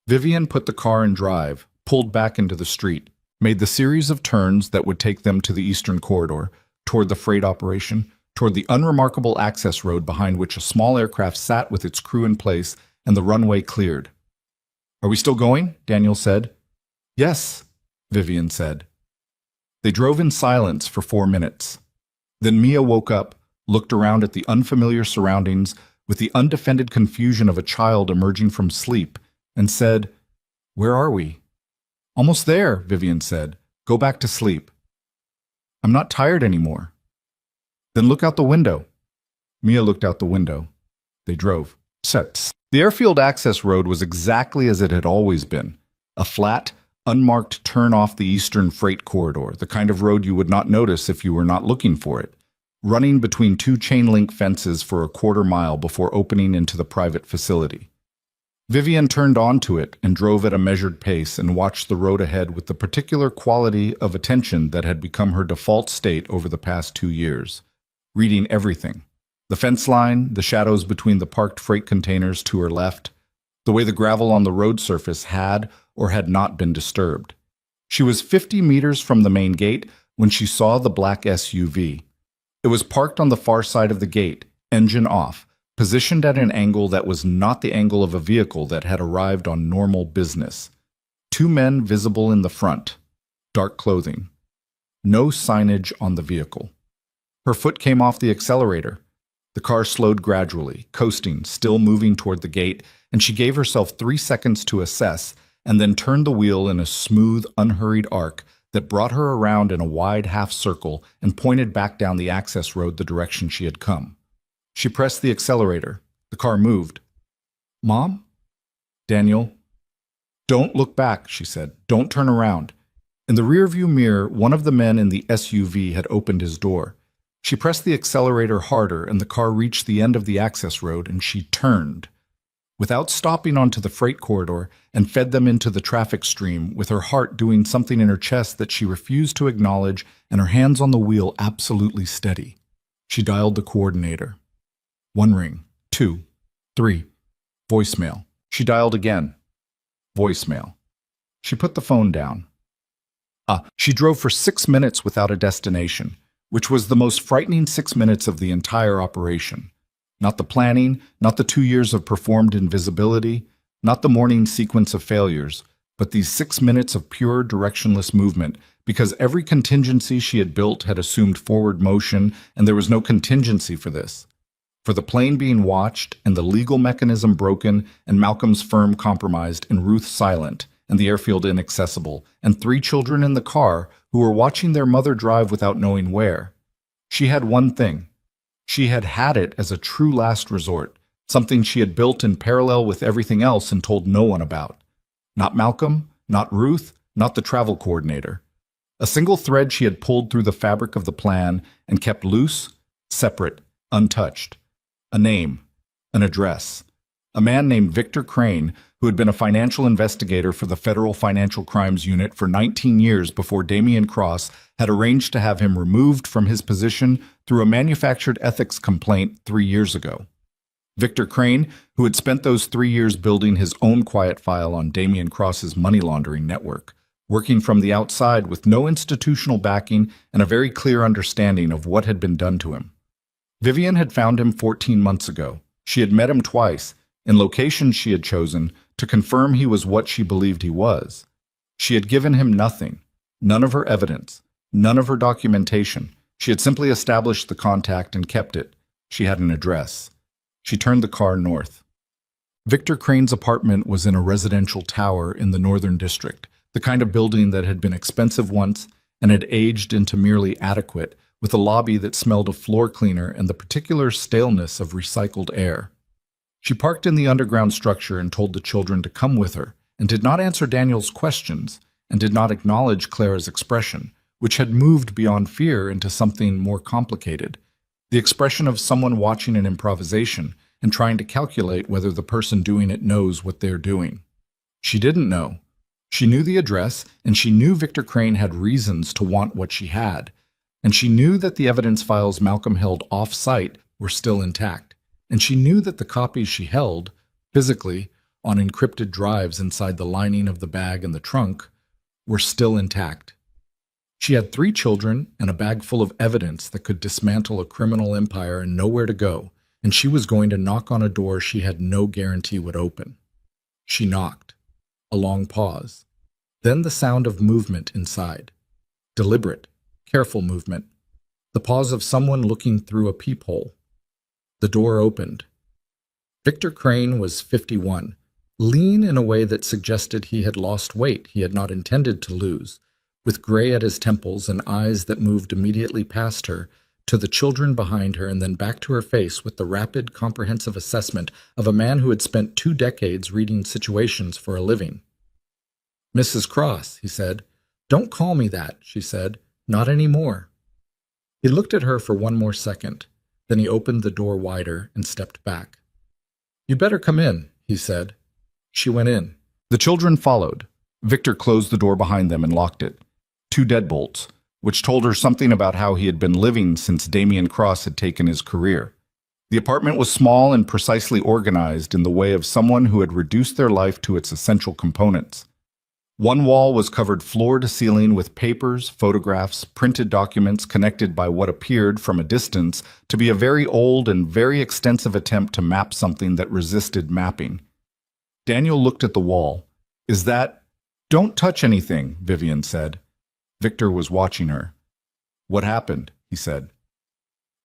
Vivian put the car in drive, pulled back into the street, made the series of turns that would take them to the eastern corridor, toward the freight operation, toward the unremarkable access road behind which a small aircraft sat with its crew in place and the runway cleared. "Are we still going?" Daniel said. "Yes," Vivian said. They drove in silence for 4 minutes. Then Mia woke up, looked around at the unfamiliar surroundings with the undefended confusion of a child emerging from sleep, and said, "Where are we?" "Almost there," Vivian said. "Go back to sleep." "I'm not tired anymore." "Then look out the window." Mia looked out the window. They drove. Sets. The airfield access road was exactly as it had always been, a flat, unmarked turn off the eastern freight corridor, the kind of road you would not notice if you were not looking for it, running between 2 chain-link fences for a quarter-mile before opening into the private facility. Vivian turned onto it and drove at a measured pace and watched the road ahead with the particular quality of attention that had become her default state over the past 2 years, reading everything. The fence line, the shadows between the parked freight containers to her left, the way the gravel on the road surface had or had not been disturbed. She was 50 meters from the main gate when she saw the black SUV. It was parked on the far side of the gate, engine off, positioned at an angle that was not the angle of a vehicle that had arrived on normal business. 2 men visible in the front, dark clothing. No signage on the vehicle. Her foot came off the accelerator. The car slowed gradually, coasting, still moving toward the gate, and she gave herself 3 seconds to assess and then turned the wheel in a smooth, unhurried arc that brought her around in a wide half circle and pointed back down the access road the direction she had come. She pressed the accelerator. The car moved. "Mom?" "Daniel?" "Don't look back," she said. "Don't turn around." In the rearview mirror, one of the men in the SUV had opened his door. She pressed the accelerator harder, and the car reached the end of the access road, and she turned. Without stopping onto the freight corridor, and fed them into the traffic stream, with her heart doing something in her chest that she refused to acknowledge and her hands on the wheel absolutely steady. She dialed the coordinator. 1 ring, 2, 3. Voicemail. She dialed again. Voicemail. She put the phone down. She drove for 6 minutes without a destination, which was the most frightening 6 minutes of the entire operation. Not the planning, not the 2 years of performed invisibility, not the morning sequence of failures, but these 6 minutes of pure directionless movement, because every contingency she had built had assumed forward motion, and there was no contingency for this. For the plane being watched, and the legal mechanism broken, and Malcolm's firm compromised, and Ruth silent, and the airfield inaccessible, and 3 children in the car who were watching their mother drive without knowing where. She had one thing. She had had it as a true last resort, something she had built in parallel with everything else and told no one about. Not Malcolm, not Ruth, not the travel coordinator. A single thread she had pulled through the fabric of the plan and kept loose, separate, untouched. A name, an address. A man named Victor Crane, who had been a financial investigator for the Federal Financial Crimes Unit for 19 years before Damian Cross had arranged to have him removed from his position through a manufactured ethics complaint 3 years ago. Victor Crane, who had spent those 3 years building his own quiet file on Damian Cross's money laundering network, working from the outside with no institutional backing and a very clear understanding of what had been done to him. Vivian had found him 14 months ago. She had met him twice, in locations she had chosen, to confirm he was what she believed he was. She had given him nothing, none of her evidence, none of her documentation. She had simply established the contact and kept it. She had an address. She turned the car north. Victor Crane's apartment was in a residential tower in the Northern District, the kind of building that had been expensive once and had aged into merely adequate, with a lobby that smelled of floor cleaner and the particular staleness of recycled air. She parked in the underground structure and told the children to come with her, and did not answer Daniel's questions, and did not acknowledge Clara's expression, which had moved beyond fear into something more complicated. The expression of someone watching an improvisation and trying to calculate whether the person doing it knows what they're doing. She didn't know. She knew the address, and she knew Victor Crane had reasons to want what she had, and she knew that the evidence files Malcolm held off-site were still intact, and she knew that the copies she held, physically, on encrypted drives inside the lining of the bag and the trunk, were still intact. She had 3 children and a bag full of evidence that could dismantle a criminal empire and nowhere to go, and she was going to knock on a door she had no guarantee would open. She knocked. A long pause. Then the sound of movement inside. Deliberate, careful movement. The pause of someone looking through a peephole. The door opened. Victor Crane was 51, lean in a way that suggested he had lost weight he had not intended to lose, with gray at his temples and eyes that moved immediately past her, to the children behind her and then back to her face with the rapid, comprehensive assessment of a man who had spent 2 decades reading situations for a living. "Mrs. Cross," he said. "Don't call me that," she said. "Not any more." He looked at her for 1 more second. Then he opened the door wider and stepped back. "You better come in," he said. She went in. The children followed. Victor closed the door behind them and locked it. 2 deadbolts, which told her something about how he had been living since Damian Cross had taken his career. The apartment was small and precisely organized in the way of someone who had reduced their life to its essential components. One wall was covered floor to ceiling with papers, photographs, printed documents connected by what appeared from a distance to be a very old and very extensive attempt to map something that resisted mapping. Daniel looked at the wall. "Is that—" "Don't touch anything," Vivian said. Victor was watching her. What happened? He said.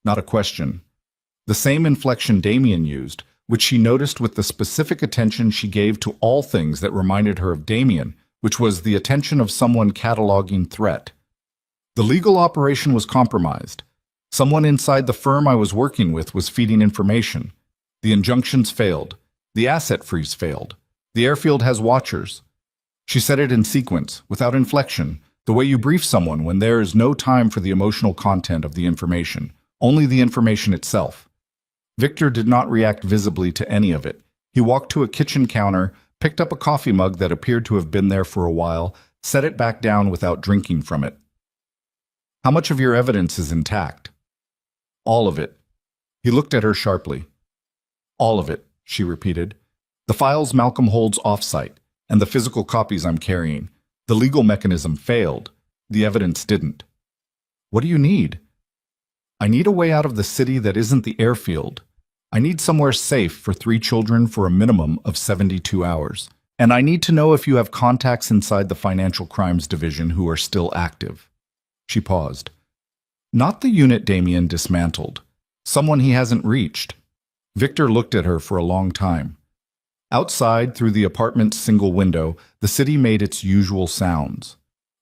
Not a question. The same inflection Damien used, which she noticed with the specific attention she gave to all things that reminded her of Damien, which was the attention of someone cataloging threat. The legal operation was compromised. Someone inside the firm I was working with was feeding information. The injunctions failed. The asset freeze failed. The airfield has watchers. She said it in sequence, without inflection, the way you brief someone when there is no time for the emotional content of the information, only the information itself. Victor did not react visibly to any of it. He walked to a kitchen counter, picked up a coffee mug that appeared to have been there for a while, set it back down without drinking from it. How much of your evidence is intact? All of it. He looked at her sharply. All of it, she repeated. The files Malcolm holds off-site, and the physical copies I'm carrying. The legal mechanism failed. The evidence didn't. What do you need? I need a way out of the city that isn't the airfield. I need somewhere safe for 3 children for a minimum of 72 hours. And I need to know if you have contacts inside the Financial Crimes Division who are still active. She paused. Not the unit Damien dismantled. Someone he hasn't reached. Victor looked at her for a long time. Outside, through the apartment's single window, the city made its usual sounds.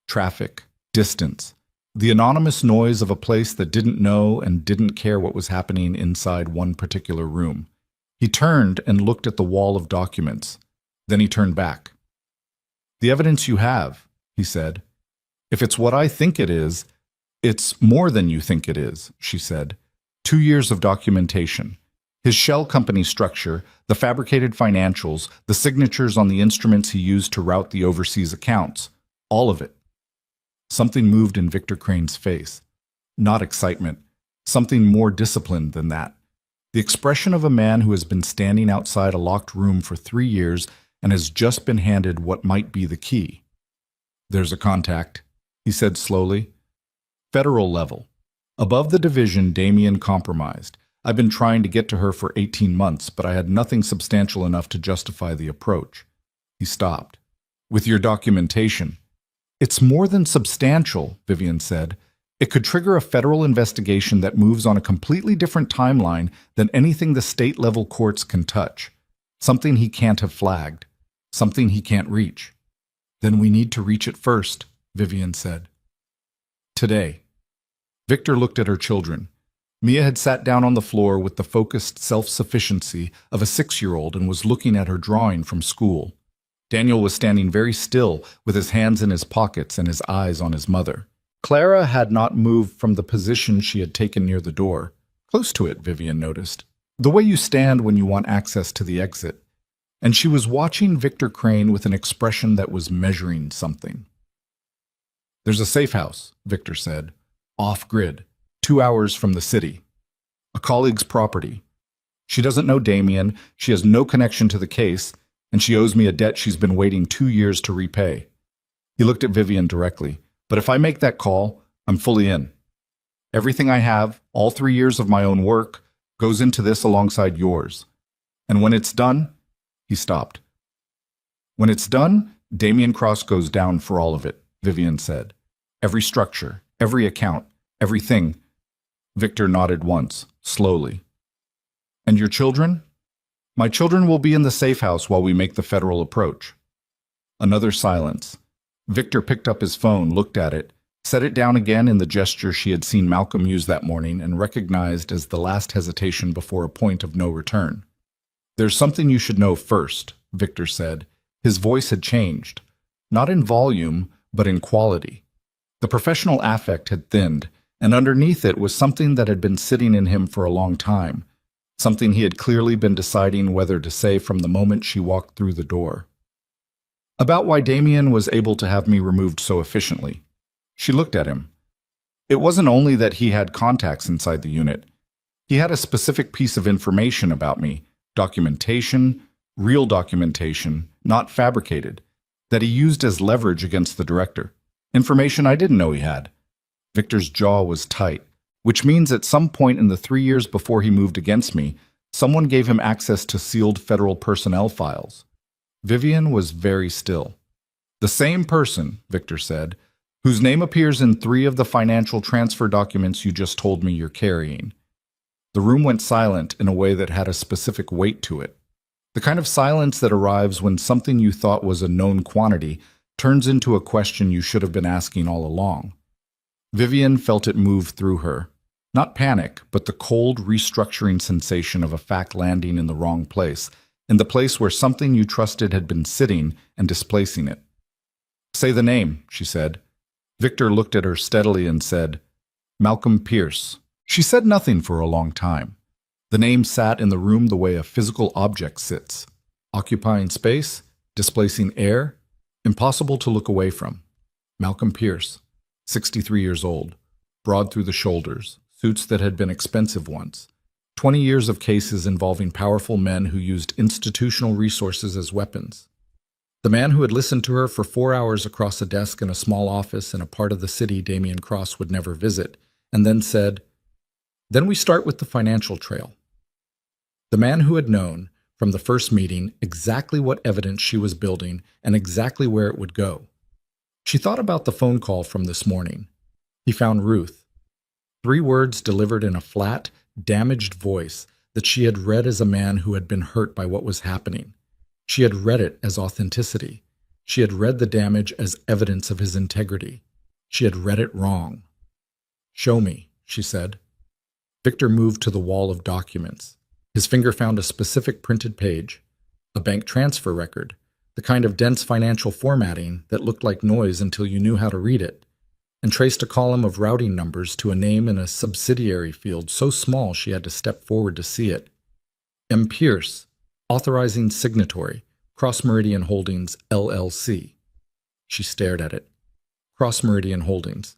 Traffic, distance, the anonymous noise of a place that didn't know and didn't care what was happening inside one particular room. He turned and looked at the wall of documents. Then he turned back. The evidence you have, he said. If it's what I think it is, it's more than you think it is, she said. 2 years of documentation. His shell company structure, the fabricated financials, the signatures on the instruments he used to route the overseas accounts. All of it. Something moved in Victor Crane's face. Not excitement. Something more disciplined than that. The expression of a man who has been standing outside a locked room for 3 years and has just been handed what might be the key. There's a contact, he said slowly. Federal level. Above the division Damien compromised. I've been trying to get to her for 18 months, but I had nothing substantial enough to justify the approach. He stopped. With your documentation. It's more than substantial, Vivian said. It could trigger a federal investigation that moves on a completely different timeline than anything the state-level courts can touch. Something he can't have flagged. Something he can't reach. Then we need to reach it first, Vivian said. Today. Victor looked at her children. Mia had sat down on the floor with the focused self-sufficiency of a 6-year-old and was looking at her drawing from school. Daniel was standing very still, with his hands in his pockets and his eyes on his mother. Clara had not moved from the position she had taken near the door. Close to it, Vivian noticed. The way you stand when you want access to the exit. And she was watching Victor Crane with an expression that was measuring something. There's a safe house, Victor said. Off-grid. 2 hours from the city. A colleague's property. She doesn't know Damien, she has no connection to the case, and she owes me a debt she's been waiting 2 years to repay. He looked at Vivian directly. But if I make that call, I'm fully in. Everything I have, all 3 years of my own work, goes into this alongside yours. And when it's done, he stopped. When it's done, Damien Cross goes down for all of it, Vivian said. Every structure, every account, everything. Victor nodded once, slowly. And your children? My children will be in the safe house while we make the federal approach. Another silence. Victor picked up his phone, looked at it, set it down again in the gesture she had seen Malcolm use that morning and recognized as the last hesitation before a point of no return. There's something you should know first, Victor said. His voice had changed, not in volume, but in quality. The professional affect had thinned, and underneath it was something that had been sitting in him for a long time, something he had clearly been deciding whether to say from the moment she walked through the door. About why Damien was able to have me removed so efficiently. She looked at him. It wasn't only that he had contacts inside the unit. He had a specific piece of information about me, documentation, real documentation, not fabricated, that he used as leverage against the director. Information I didn't know he had. Victor's jaw was tight, which means at some point in the 3 years before he moved against me, someone gave him access to sealed federal personnel files. Vivian was very still. The same person, Victor said, whose name appears in 3 of the financial transfer documents you just told me you're carrying. The room went silent in a way that had a specific weight to it. The kind of silence that arrives when something you thought was a known quantity turns into a question you should have been asking all along. Vivian felt it move through her. Not panic, but the cold, restructuring sensation of a fact landing in the wrong place, in the place where something you trusted had been sitting and displacing it. "Say the name," she said. Victor looked at her steadily and said, "Malcolm Pierce." She said nothing for a long time. The name sat in the room the way a physical object sits, occupying space, displacing air, impossible to look away from. Malcolm Pierce, 63 years old, broad through the shoulders, suits that had been expensive once, 20 years of cases involving powerful men who used institutional resources as weapons. The man who had listened to her for 4 hours across a desk in a small office in a part of the city Damien Cross would never visit, and then said, "Then we start with the financial trail." The man who had known, from the first meeting, exactly what evidence she was building and exactly where it would go. She thought about the phone call from this morning. He found Ruth. 3 words delivered in a flat, damaged voice that she had read as a man who had been hurt by what was happening. She had read it as authenticity. She had read the damage as evidence of his integrity. She had read it wrong. "Show me," she said. Victor moved to the wall of documents. His finger found a specific printed page, a bank transfer record, the kind of dense financial formatting that looked like noise until you knew how to read it, and traced a column of routing numbers to a name in a subsidiary field so small she had to step forward to see it. M. Pierce, authorizing signatory, Cross Meridian Holdings, LLC. She stared at it. Cross Meridian Holdings,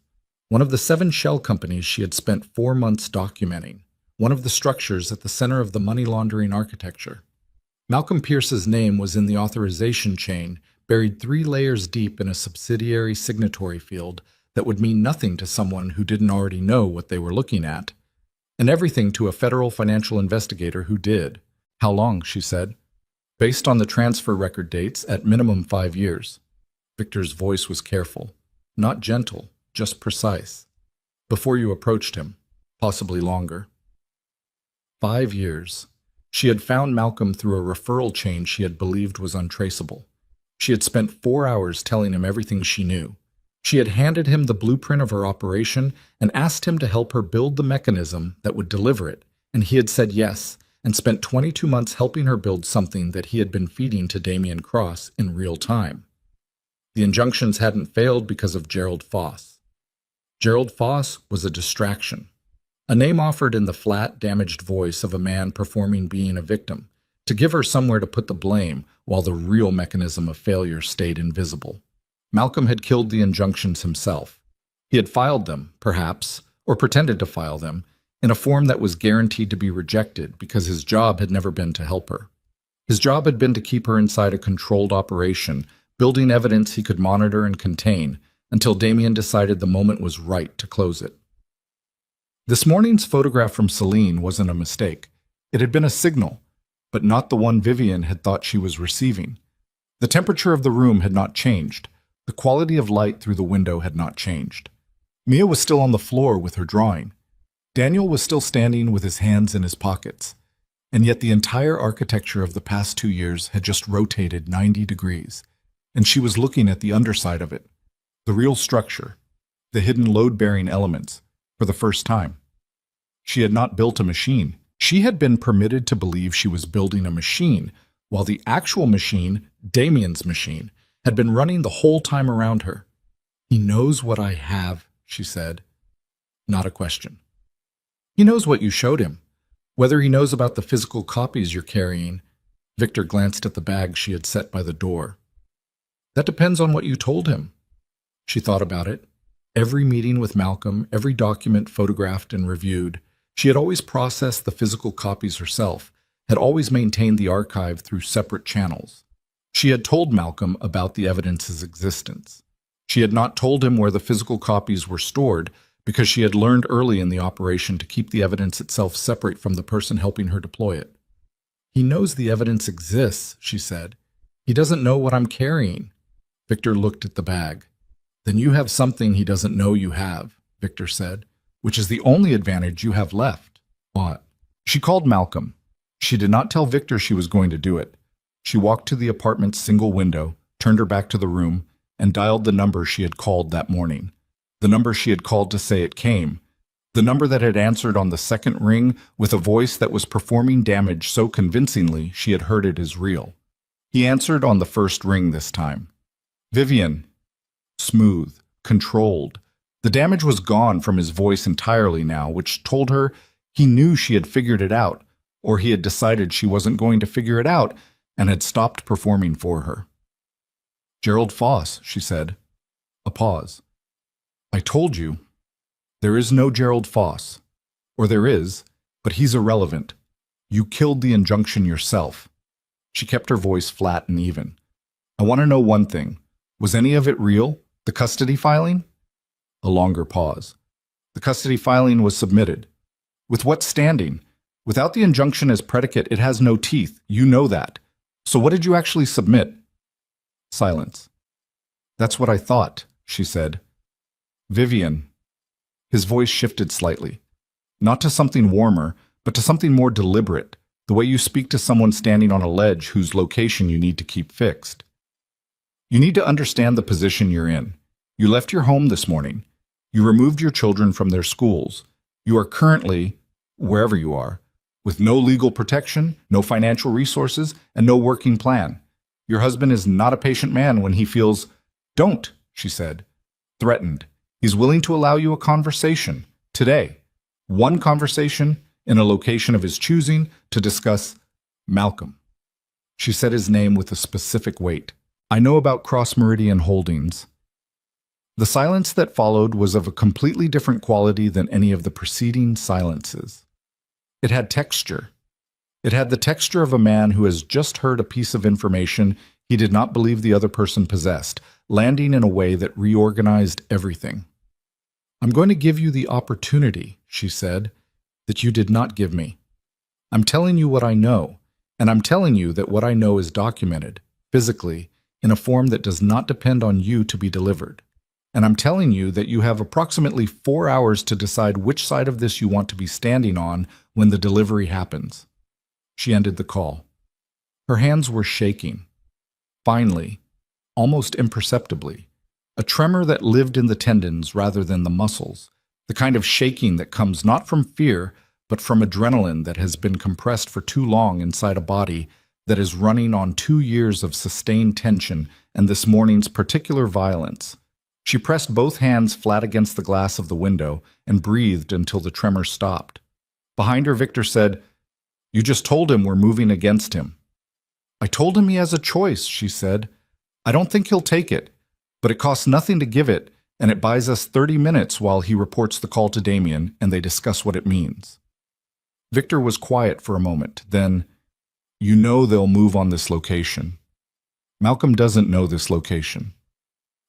one of the 7 shell companies she had spent 4 months documenting, one of the structures at the center of the money laundering architecture. Malcolm Pierce's name was in the authorization chain, buried 3 layers deep in a subsidiary signatory field that would mean nothing to someone who didn't already know what they were looking at, and everything to a federal financial investigator who did. "How long?" she said. "Based on the transfer record dates, at minimum 5 years. Victor's voice was careful, not gentle, just precise. "Before you approached him, possibly longer." 5 years. She had found Malcolm through a referral chain she had believed was untraceable. She had spent 4 hours telling him everything she knew. She had handed him the blueprint of her operation and asked him to help her build the mechanism that would deliver it, and he had said yes, and spent 22 months helping her build something that he had been feeding to Damien Cross in real time. The injunctions hadn't failed because of Gerald Foss. Gerald Foss was a distraction. A name offered in the flat, damaged voice of a man performing being a victim, to give her somewhere to put the blame while the real mechanism of failure stayed invisible. Malcolm had killed the injunctions himself. He had filed them, perhaps, or pretended to file them, in a form that was guaranteed to be rejected because his job had never been to help her. His job had been to keep her inside a controlled operation, building evidence he could monitor and contain, until Damien decided the moment was right to close it. This morning's photograph from Celine wasn't a mistake. It had been a signal, but not the one Vivian had thought she was receiving. The temperature of the room had not changed. The quality of light through the window had not changed. Mia was still on the floor with her drawing. Daniel was still standing with his hands in his pockets. And yet the entire architecture of the past 2 years had just rotated 90 degrees, and she was looking at the underside of it, the real structure, the hidden load-bearing elements, for the first time. She had not built a machine. She had been permitted to believe she was building a machine, while the actual machine, Damien's machine, had been running the whole time around her. "He knows what I have," she said. Not a question. "He knows what you showed him. Whether he knows about the physical copies you're carrying." Victor glanced at the bag she had set by the door. "That depends on what you told him." She thought about it. Every meeting with Malcolm, every document photographed and reviewed, she had always processed the physical copies herself, had always maintained the archive through separate channels. She had told Malcolm about the evidence's existence. She had not told him where the physical copies were stored because she had learned early in the operation to keep the evidence itself separate from the person helping her deploy it. "He knows the evidence exists," she said. "He doesn't know what I'm carrying." Victor looked at the bag. Then you have something he doesn't know you have, Victor said, which is the only advantage you have left. What? She called Malcolm. She did not tell Victor she was going to do it. She walked to the apartment's single window, turned her back to the room, and dialed the number she had called that morning. The number she had called to say it came. The number that had answered on the second ring with a voice that was performing damage so convincingly she had heard it as real. He answered on the first ring this time. Vivian. Smooth, controlled. The damage was gone from his voice entirely now, which told her he knew she had figured it out, or he had decided she wasn't going to figure it out and had stopped performing for her. Gerald Foss, she said. A pause. I told you. There is no Gerald Foss. Or there is, but he's irrelevant. You killed the injunction yourself. She kept her voice flat and even. I want to know one thing. Was any of it real? The custody filing? A longer pause. The custody filing was submitted. With what standing? Without the injunction as predicate, it has no teeth. You know that. So what did you actually submit? Silence. That's what I thought, she said. Vivian. His voice shifted slightly. Not to something warmer, but to something more deliberate, the way you speak to someone standing on a ledge whose location you need to keep fixed. You need to understand the position you're in. You left your home this morning. You removed your children from their schools. You are currently, wherever you are, with no legal protection, no financial resources, and no working plan. Your husband is not a patient man when he feels, don't, she said, threatened. He's willing to allow you a conversation, today. One conversation in a location of his choosing to discuss Malcolm. She said his name with a specific weight. I know about Cross Meridian Holdings. The silence that followed was of a completely different quality than any of the preceding silences. It had texture. It had the texture of a man who has just heard a piece of information he did not believe the other person possessed, landing in a way that reorganized everything. I'm going to give you the opportunity, she said, that you did not give me. I'm telling you what I know, and I'm telling you that what I know is documented, physically, in a form that does not depend on you to be delivered. And I'm telling you that you have approximately 4 hours to decide which side of this you want to be standing on when the delivery happens. She ended the call. Her hands were shaking. Finally, almost imperceptibly, a tremor that lived in the tendons rather than the muscles, the kind of shaking that comes not from fear, but from adrenaline that has been compressed for too long inside a body that is running on 2 years of sustained tension and this morning's particular violence. She pressed both hands flat against the glass of the window and breathed until the tremor stopped. Behind her, Victor said, You just told him we're moving against him. I told him he has a choice, she said. I don't think he'll take it, but it costs nothing to give it, and it buys us 30 minutes while he reports the call to Damien and they discuss what it means. Victor was quiet for a moment, then, You know they'll move on this location. Malcolm doesn't know this location.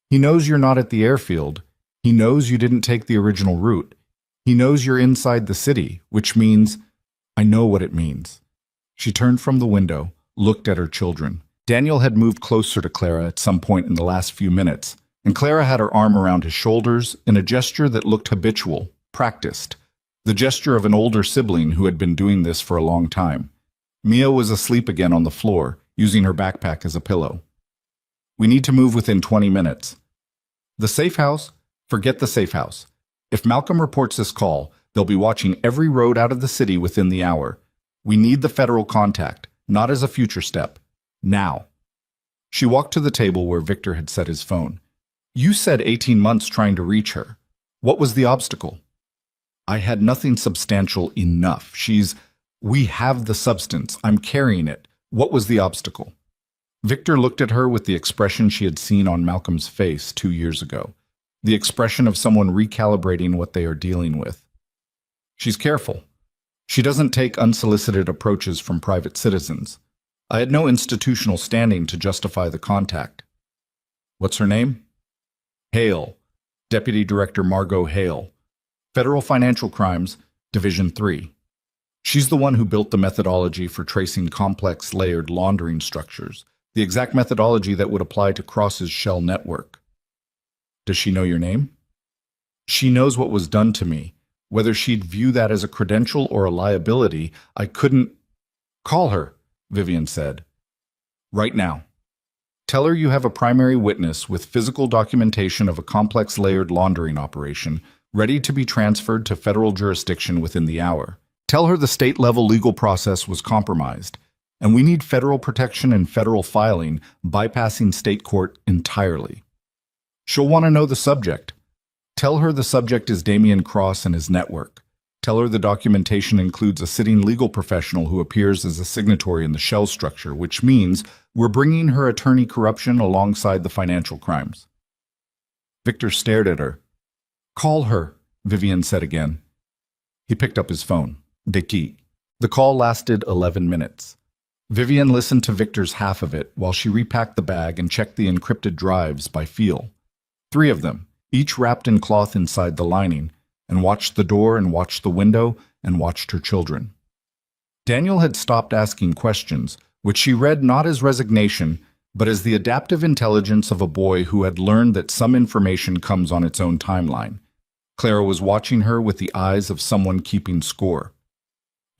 He knows you're not at the airfield. He knows you didn't take the original route. He knows you're inside the city, which means, I know what it means. She turned from the window, looked at her children. Daniel had moved closer to Clara at some point in the last few minutes, and Clara had her arm around his shoulders in a gesture that looked habitual, practiced, the gesture of an older sibling who had been doing this for a long time. Mia was asleep again on the floor, using her backpack as a pillow. We need to move within 20 minutes. The safe house? Forget the safe house. If Malcolm reports this call, they'll be watching every road out of the city within the hour. We need the federal contact, not as a future step. Now. She walked to the table where Victor had set his phone. You said 18 months trying to reach her. What was the obstacle? I had nothing substantial enough. We have the substance. I'm carrying it. What was the obstacle? Victor looked at her with the expression she had seen on Malcolm's face 2 years ago, the expression of someone recalibrating what they are dealing with. She's careful. She doesn't take unsolicited approaches from private citizens. I had no institutional standing to justify the contact. What's her name? Hale, Deputy Director Margot Hale, Federal Financial Crimes, Division 3. She's the one who built the methodology for tracing complex layered laundering structures, the exact methodology that would apply to Cross's shell network. Does she know your name? She knows what was done to me. Whether she'd view that as a credential or a liability, I couldn't. Call her, Vivian said. Right now. Tell her you have a primary witness with physical documentation of a complex layered laundering operation, ready to be transferred to federal jurisdiction within the hour. Tell her the state-level legal process was compromised, and we need federal protection and federal filing, bypassing state court entirely. She'll want to know the subject. Tell her the subject is Damian Cross and his network. Tell her the documentation includes a sitting legal professional who appears as a signatory in the shell structure, which means we're bringing her attorney corruption alongside the financial crimes. Victor stared at her. Call her, Vivian said again. He picked up his phone. Deki. The call lasted 11 minutes. Vivian listened to Victor's half of it while she repacked the bag and checked the encrypted drives by feel. 3 of them, each wrapped in cloth inside the lining, and watched the door and watched the window and watched her children. Daniel had stopped asking questions, which she read not as resignation, but as the adaptive intelligence of a boy who had learned that some information comes on its own timeline. Clara was watching her with the eyes of someone keeping score.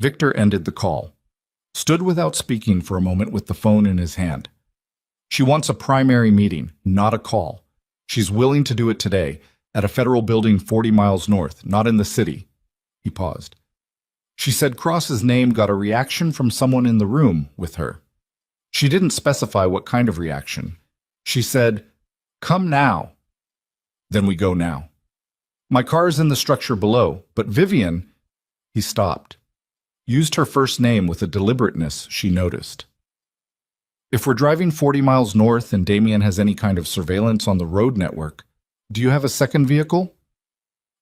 Victor ended the call, stood without speaking for a moment with the phone in his hand. She wants a primary meeting, not a call. She's willing to do it today, at a federal building 40 miles north, not in the city. He paused. She said Cross's name got a reaction from someone in the room with her. She didn't specify what kind of reaction. She said, "Come now." Then we go now. My car is in the structure below, but Vivian... He stopped. Used her first name with a deliberateness she noticed. If we're driving 40 miles north and Damien has any kind of surveillance on the road network, do you have a second vehicle?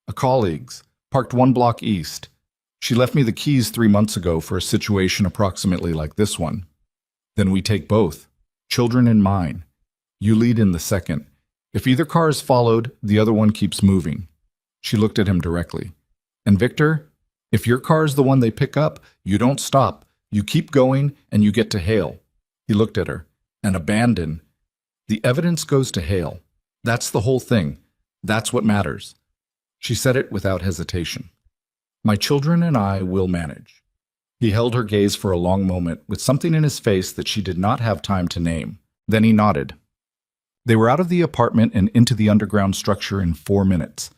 A colleague's, parked 1 block east. She left me the keys 3 months ago for a situation approximately like this one. Then we take both, children and mine. You lead in the second. If either car is followed, the other one keeps moving. She looked at him directly. And Victor, if your car is the one they pick up, you don't stop. You keep going and you get to Hale. He looked at her. And abandon. The evidence goes to Hale. That's the whole thing. That's what matters. She said it without hesitation. My children and I will manage. He held her gaze for a long moment with something in his face that she did not have time to name. Then he nodded. They were out of the apartment and into the underground structure in 4 minutes.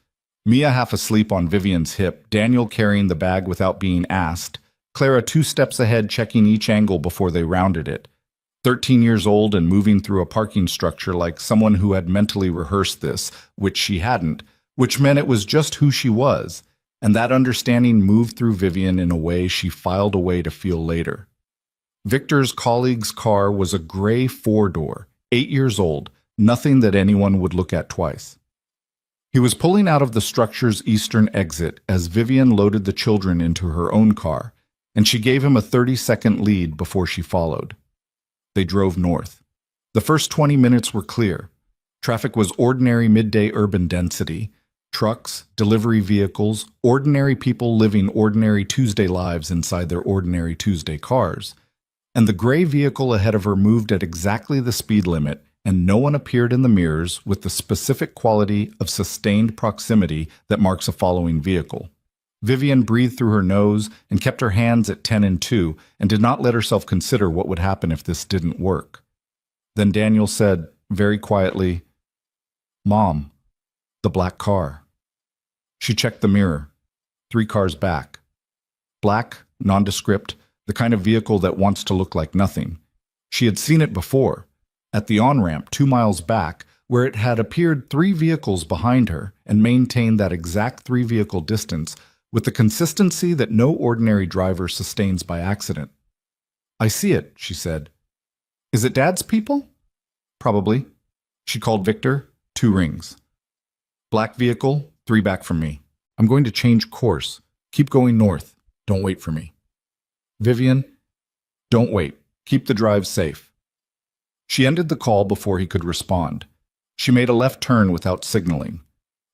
Mia half asleep on Vivian's hip, Daniel carrying the bag without being asked, Clara 2 steps ahead checking each angle before they rounded it. 13 years old and moving through a parking structure like someone who had mentally rehearsed this, which she hadn't, which meant it was just who she was, and that understanding moved through Vivian in a way she filed away to feel later. Victor's colleague's car was a gray 4-door, 8 years old, nothing that anyone would look at twice. He was pulling out of the structure's eastern exit as Vivian loaded the children into her own car, and she gave him a 30-second lead before she followed. They drove north. The first 20 minutes were clear. Traffic was ordinary midday urban density, trucks, delivery vehicles, ordinary people living ordinary Tuesday lives inside their ordinary Tuesday cars. And the gray vehicle ahead of her moved at exactly the speed limit, and no one appeared in the mirrors with the specific quality of sustained proximity that marks a following vehicle. Vivian breathed through her nose and kept her hands at 10 and 2 and did not let herself consider what would happen if this didn't work. Then Daniel said, very quietly, "Mom, the black car." She checked the mirror. 3 cars back. Black, nondescript, the kind of vehicle that wants to look like nothing. She had seen it before, at the on-ramp 2 miles back, where it had appeared 3 vehicles behind her and maintained that exact 3-vehicle distance with the consistency that no ordinary driver sustains by accident. "I see it," she said. "Is it Dad's people?" "Probably." She called Victor. 2 rings. "Black vehicle, 3 back from me. I'm going to change course. Keep going north. Don't wait for me." "Vivian, don't wait. Keep the drive safe." She ended the call before he could respond. She made a left turn without signaling.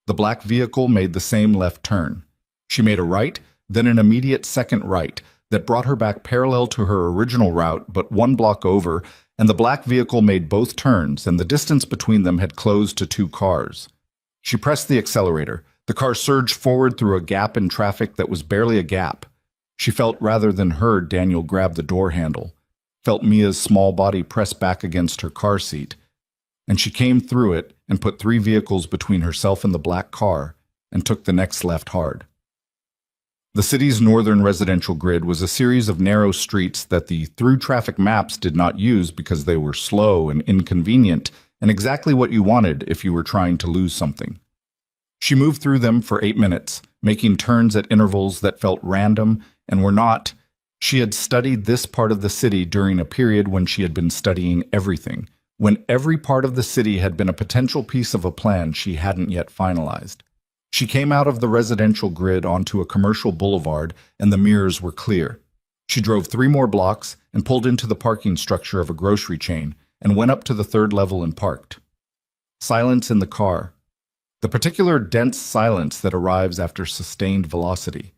The black vehicle made the same left turn. She made a right, then an immediate second right that brought her back parallel to her original route but 1 block over, and the black vehicle made both turns, and the distance between them had closed to 2 cars. She pressed the accelerator. The car surged forward through a gap in traffic that was barely a gap. She felt rather than heard Daniel grab the door handle, felt Mia's small body press back against her car seat, and she came through it and put 3 vehicles between herself and the black car and took the next left hard. The city's northern residential grid was a series of narrow streets that the through-traffic maps did not use because they were slow and inconvenient and exactly what you wanted if you were trying to lose something. She moved through them for 8 minutes, making turns at intervals that felt random and were not. She had studied this part of the city during a period when she had been studying everything, when every part of the city had been a potential piece of a plan she hadn't yet finalized. She came out of the residential grid onto a commercial boulevard, and the mirrors were clear. She drove 3 more blocks and pulled into the parking structure of a grocery chain and went up to the 3rd level and parked. Silence in the car. The particular dense silence that arrives after sustained velocity.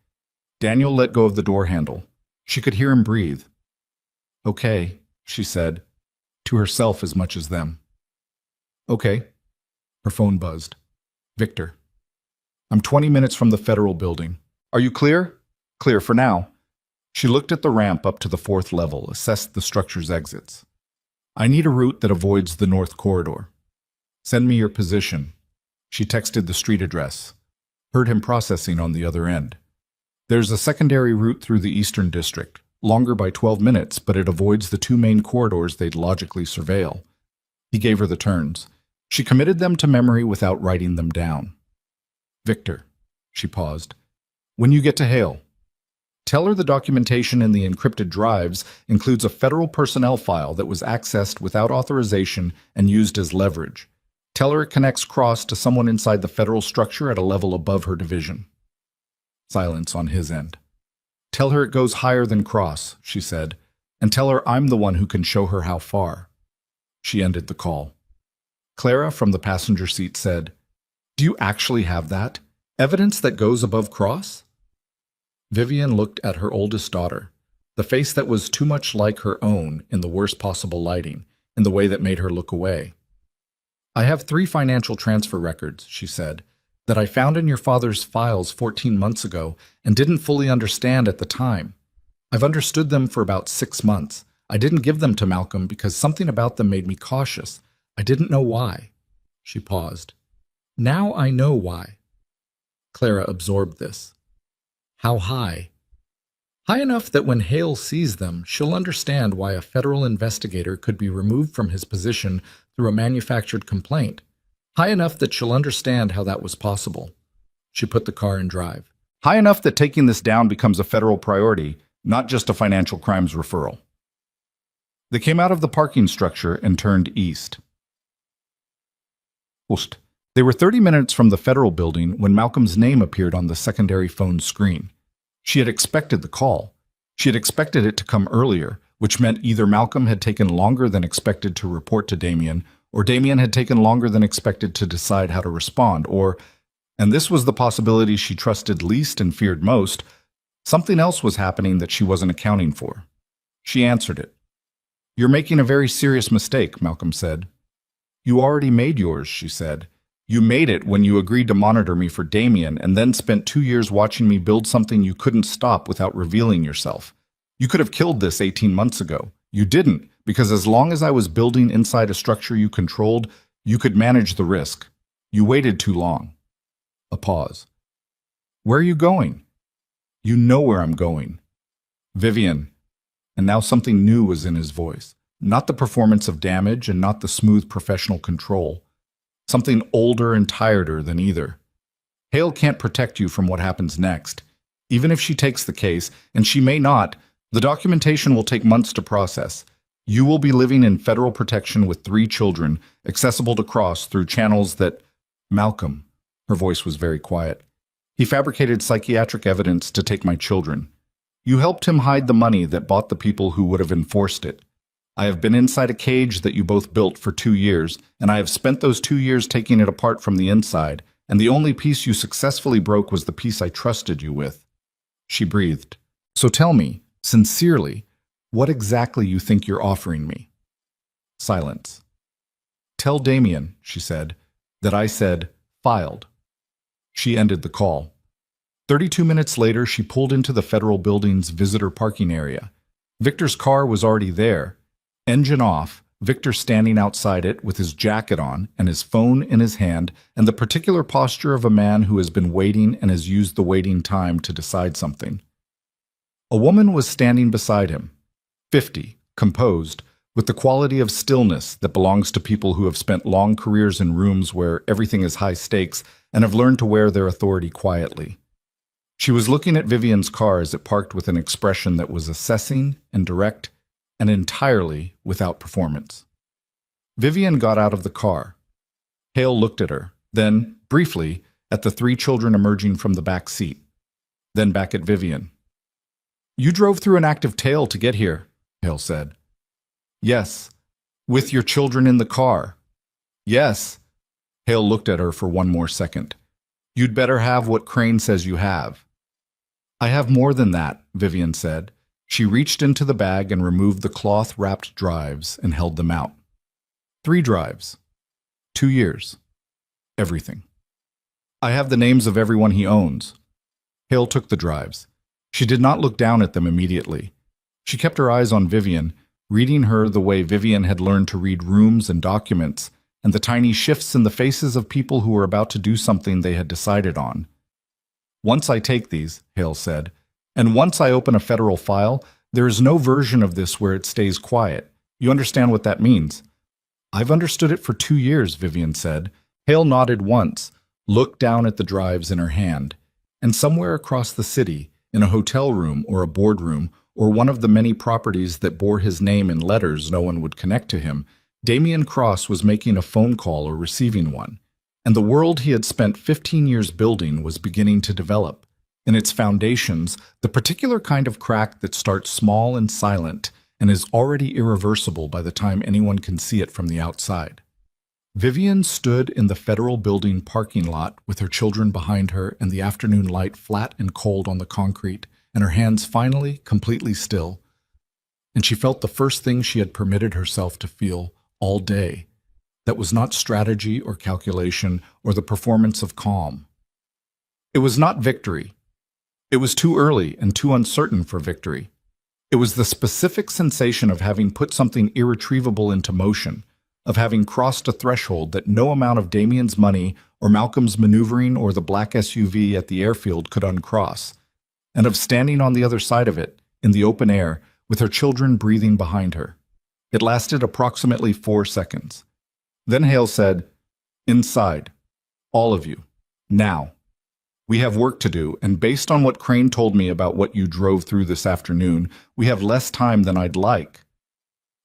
Daniel let go of the door handle. She could hear him breathe. "Okay," she said, to herself as much as them. "Okay." Her phone buzzed. "Victor. I'm 20 minutes from the federal building. Are you clear?" "Clear for now." She looked at the ramp up to the 4th level, assessed the structure's exits. "I need a route that avoids the north corridor. Send me your position." She texted the street address. Heard him processing on the other end. "There's a secondary route through the Eastern District, longer by 12 minutes, but it avoids the 2 main corridors they'd logically surveil." He gave her the turns. She committed them to memory without writing them down. "Victor," she paused, "when you get to Hale, tell her the documentation in the encrypted drives includes a federal personnel file that was accessed without authorization and used as leverage. Tell her it connects Cross to someone inside the federal structure at a level above her division." Silence on his end. "Tell her it goes higher than Cross," she said, "and tell her I'm the one who can show her how far." She ended the call. Clara from the passenger seat said, "Do you actually have that? Evidence that goes above Cross?" Vivian looked at her oldest daughter, the face that was too much like her own in the worst possible lighting, in the way that made her look away. "I have 3 financial transfer records," she said, "that I found in your father's files 14 months ago and didn't fully understand at the time. I've understood them for about 6 months. I didn't give them to Malcolm because something about them made me cautious. I didn't know why." She paused. "Now I know why." Clara absorbed this. "How high?" "High enough that when Hale sees them, she'll understand why a federal investigator could be removed from his position through a manufactured complaint. High enough that she'll understand how that was possible." She put the car in drive. "High enough that taking this down becomes a federal priority, not just a financial crimes referral." They came out of the parking structure and turned east. They were 30 minutes from the federal building when Malcolm's name appeared on the secondary phone screen. She had expected the call. She had expected it to come earlier, which meant either Malcolm had taken longer than expected to report to Damien, or Damien had taken longer than expected to decide how to respond, or, and this was the possibility she trusted least and feared most, something else was happening that she wasn't accounting for. She answered it. "You're making a very serious mistake," Malcolm said. "You already made yours," she said. "You made it when you agreed to monitor me for Damien and then spent 2 years watching me build something you couldn't stop without revealing yourself. You could have killed this 18 months ago. You didn't, because as long as I was building inside a structure you controlled, you could manage the risk. You waited too long." A pause. "Where are you going?" "You know where I'm going." "Vivian." And now something new was in his voice. Not the performance of damage and not the smooth professional control. Something older and tireder than either. "Hale can't protect you from what happens next. Even if she takes the case, and she may not, the documentation will take months to process. You will be living in federal protection with 3 children, accessible to Cross through channels that—" "Malcolm," her voice was very quiet. "He fabricated psychiatric evidence to take my children. You helped him hide the money that bought the people who would have enforced it. I have been inside a cage that you both built for 2 years, and I have spent those 2 years taking it apart from the inside, and the only piece you successfully broke was the piece I trusted you with." She breathed. "So tell me, sincerely, what exactly you think you're offering me." Silence. "Tell Damien," she said, "that I said, Filed. She ended the call. 32 minutes later, she pulled into the federal building's visitor parking area. Victor's car was already there. Engine off, Victor standing outside it with his jacket on and his phone in his hand, and the particular posture of a man who has been waiting and has used the waiting time to decide something. A woman was standing beside him, 50, composed, with the quality of stillness that belongs to people who have spent long careers in rooms where everything is high stakes and have learned to wear their authority quietly. She was looking at Vivian's car as it parked with an expression that was assessing and direct and entirely without performance. Vivian got out of the car. Hale looked at her, then, briefly, at the 3 children emerging from the back seat, then back at Vivian. "You drove through an active tail to get here," Hale said. "Yes, with your children in the car." "Yes." Hale looked at her for one more second. "You'd better have what Crane says you have." "I have more than that," Vivian said. She reached into the bag and removed the cloth-wrapped drives and held them out. 3 drives. 2 years. Everything. "I have the names of everyone he owns." Hale took the drives. She did not look down at them immediately. She kept her eyes on Vivian, reading her the way Vivian had learned to read rooms and documents, and the tiny shifts in the faces of people who were about to do something they had decided on. "Once I take these," Hale said, "and once I open a federal file, there is no version of this where it stays quiet. You understand what that means?" "I've understood it for 2 years," Vivian said. Hale nodded once, looked down at the drives in her hand, and somewhere across the city, in a hotel room or a boardroom, or one of the many properties that bore his name in letters no one would connect to him, Damian Cross was making a phone call or receiving one, and the world he had spent 15 years building was beginning to develop. In its foundations, the particular kind of crack that starts small and silent and is already irreversible by the time anyone can see it from the outside. Vivian stood in the federal building parking lot with her children behind her and the afternoon light flat and cold on the concrete, and her hands finally completely still. And she felt the first thing she had permitted herself to feel all day, that was not strategy or calculation or the performance of calm. It was not victory. It was too early and too uncertain for victory. It was the specific sensation of having put something irretrievable into motion, of having crossed a threshold that no amount of Damian's money or Malcolm's maneuvering or the black SUV at the airfield could uncross, and of standing on the other side of it, in the open air, with her children breathing behind her. It lasted approximately 4 seconds. Then Hale said, "Inside. All of you. Now. We have work to do, and based on what Crane told me about what you drove through this afternoon, we have less time than I'd like."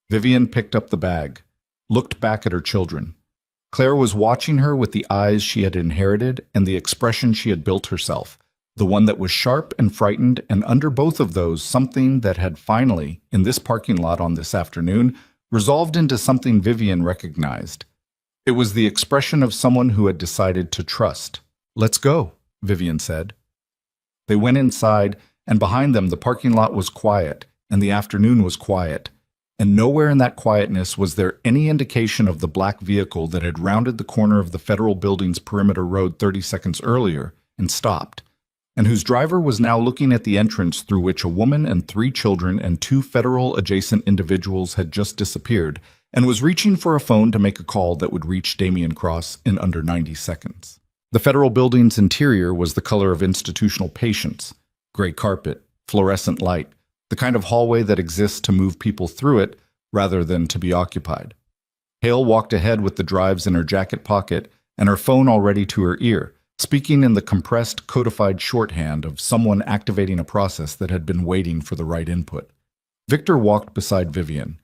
Vivian picked up the bag, looked back at her children. Claire was watching her with the eyes she had inherited and the expression she had built herself, the one that was sharp and frightened, and under both of those something that had finally, in this parking lot on this afternoon, resolved into something Vivian recognized. It was the expression of someone who had decided to trust. "Let's go," Vivian said. They went inside, and behind them the parking lot was quiet, and the afternoon was quiet, and nowhere in that quietness was there any indication of the black vehicle that had rounded the corner of the federal building's perimeter road 30 seconds earlier and stopped, and whose driver was now looking at the entrance through which a woman and 3 children and 2 federal adjacent individuals had just disappeared, and was reaching for a phone to make a call that would reach Damian Cross in under 90 seconds. The federal building's interior was the color of institutional patience: gray carpet, fluorescent light, the kind of hallway that exists to move people through it rather than to be occupied. Hale walked ahead with the drives in her jacket pocket and her phone already to her ear, speaking in the compressed, codified shorthand of someone activating a process that had been waiting for the right input. Victor walked beside Vivian.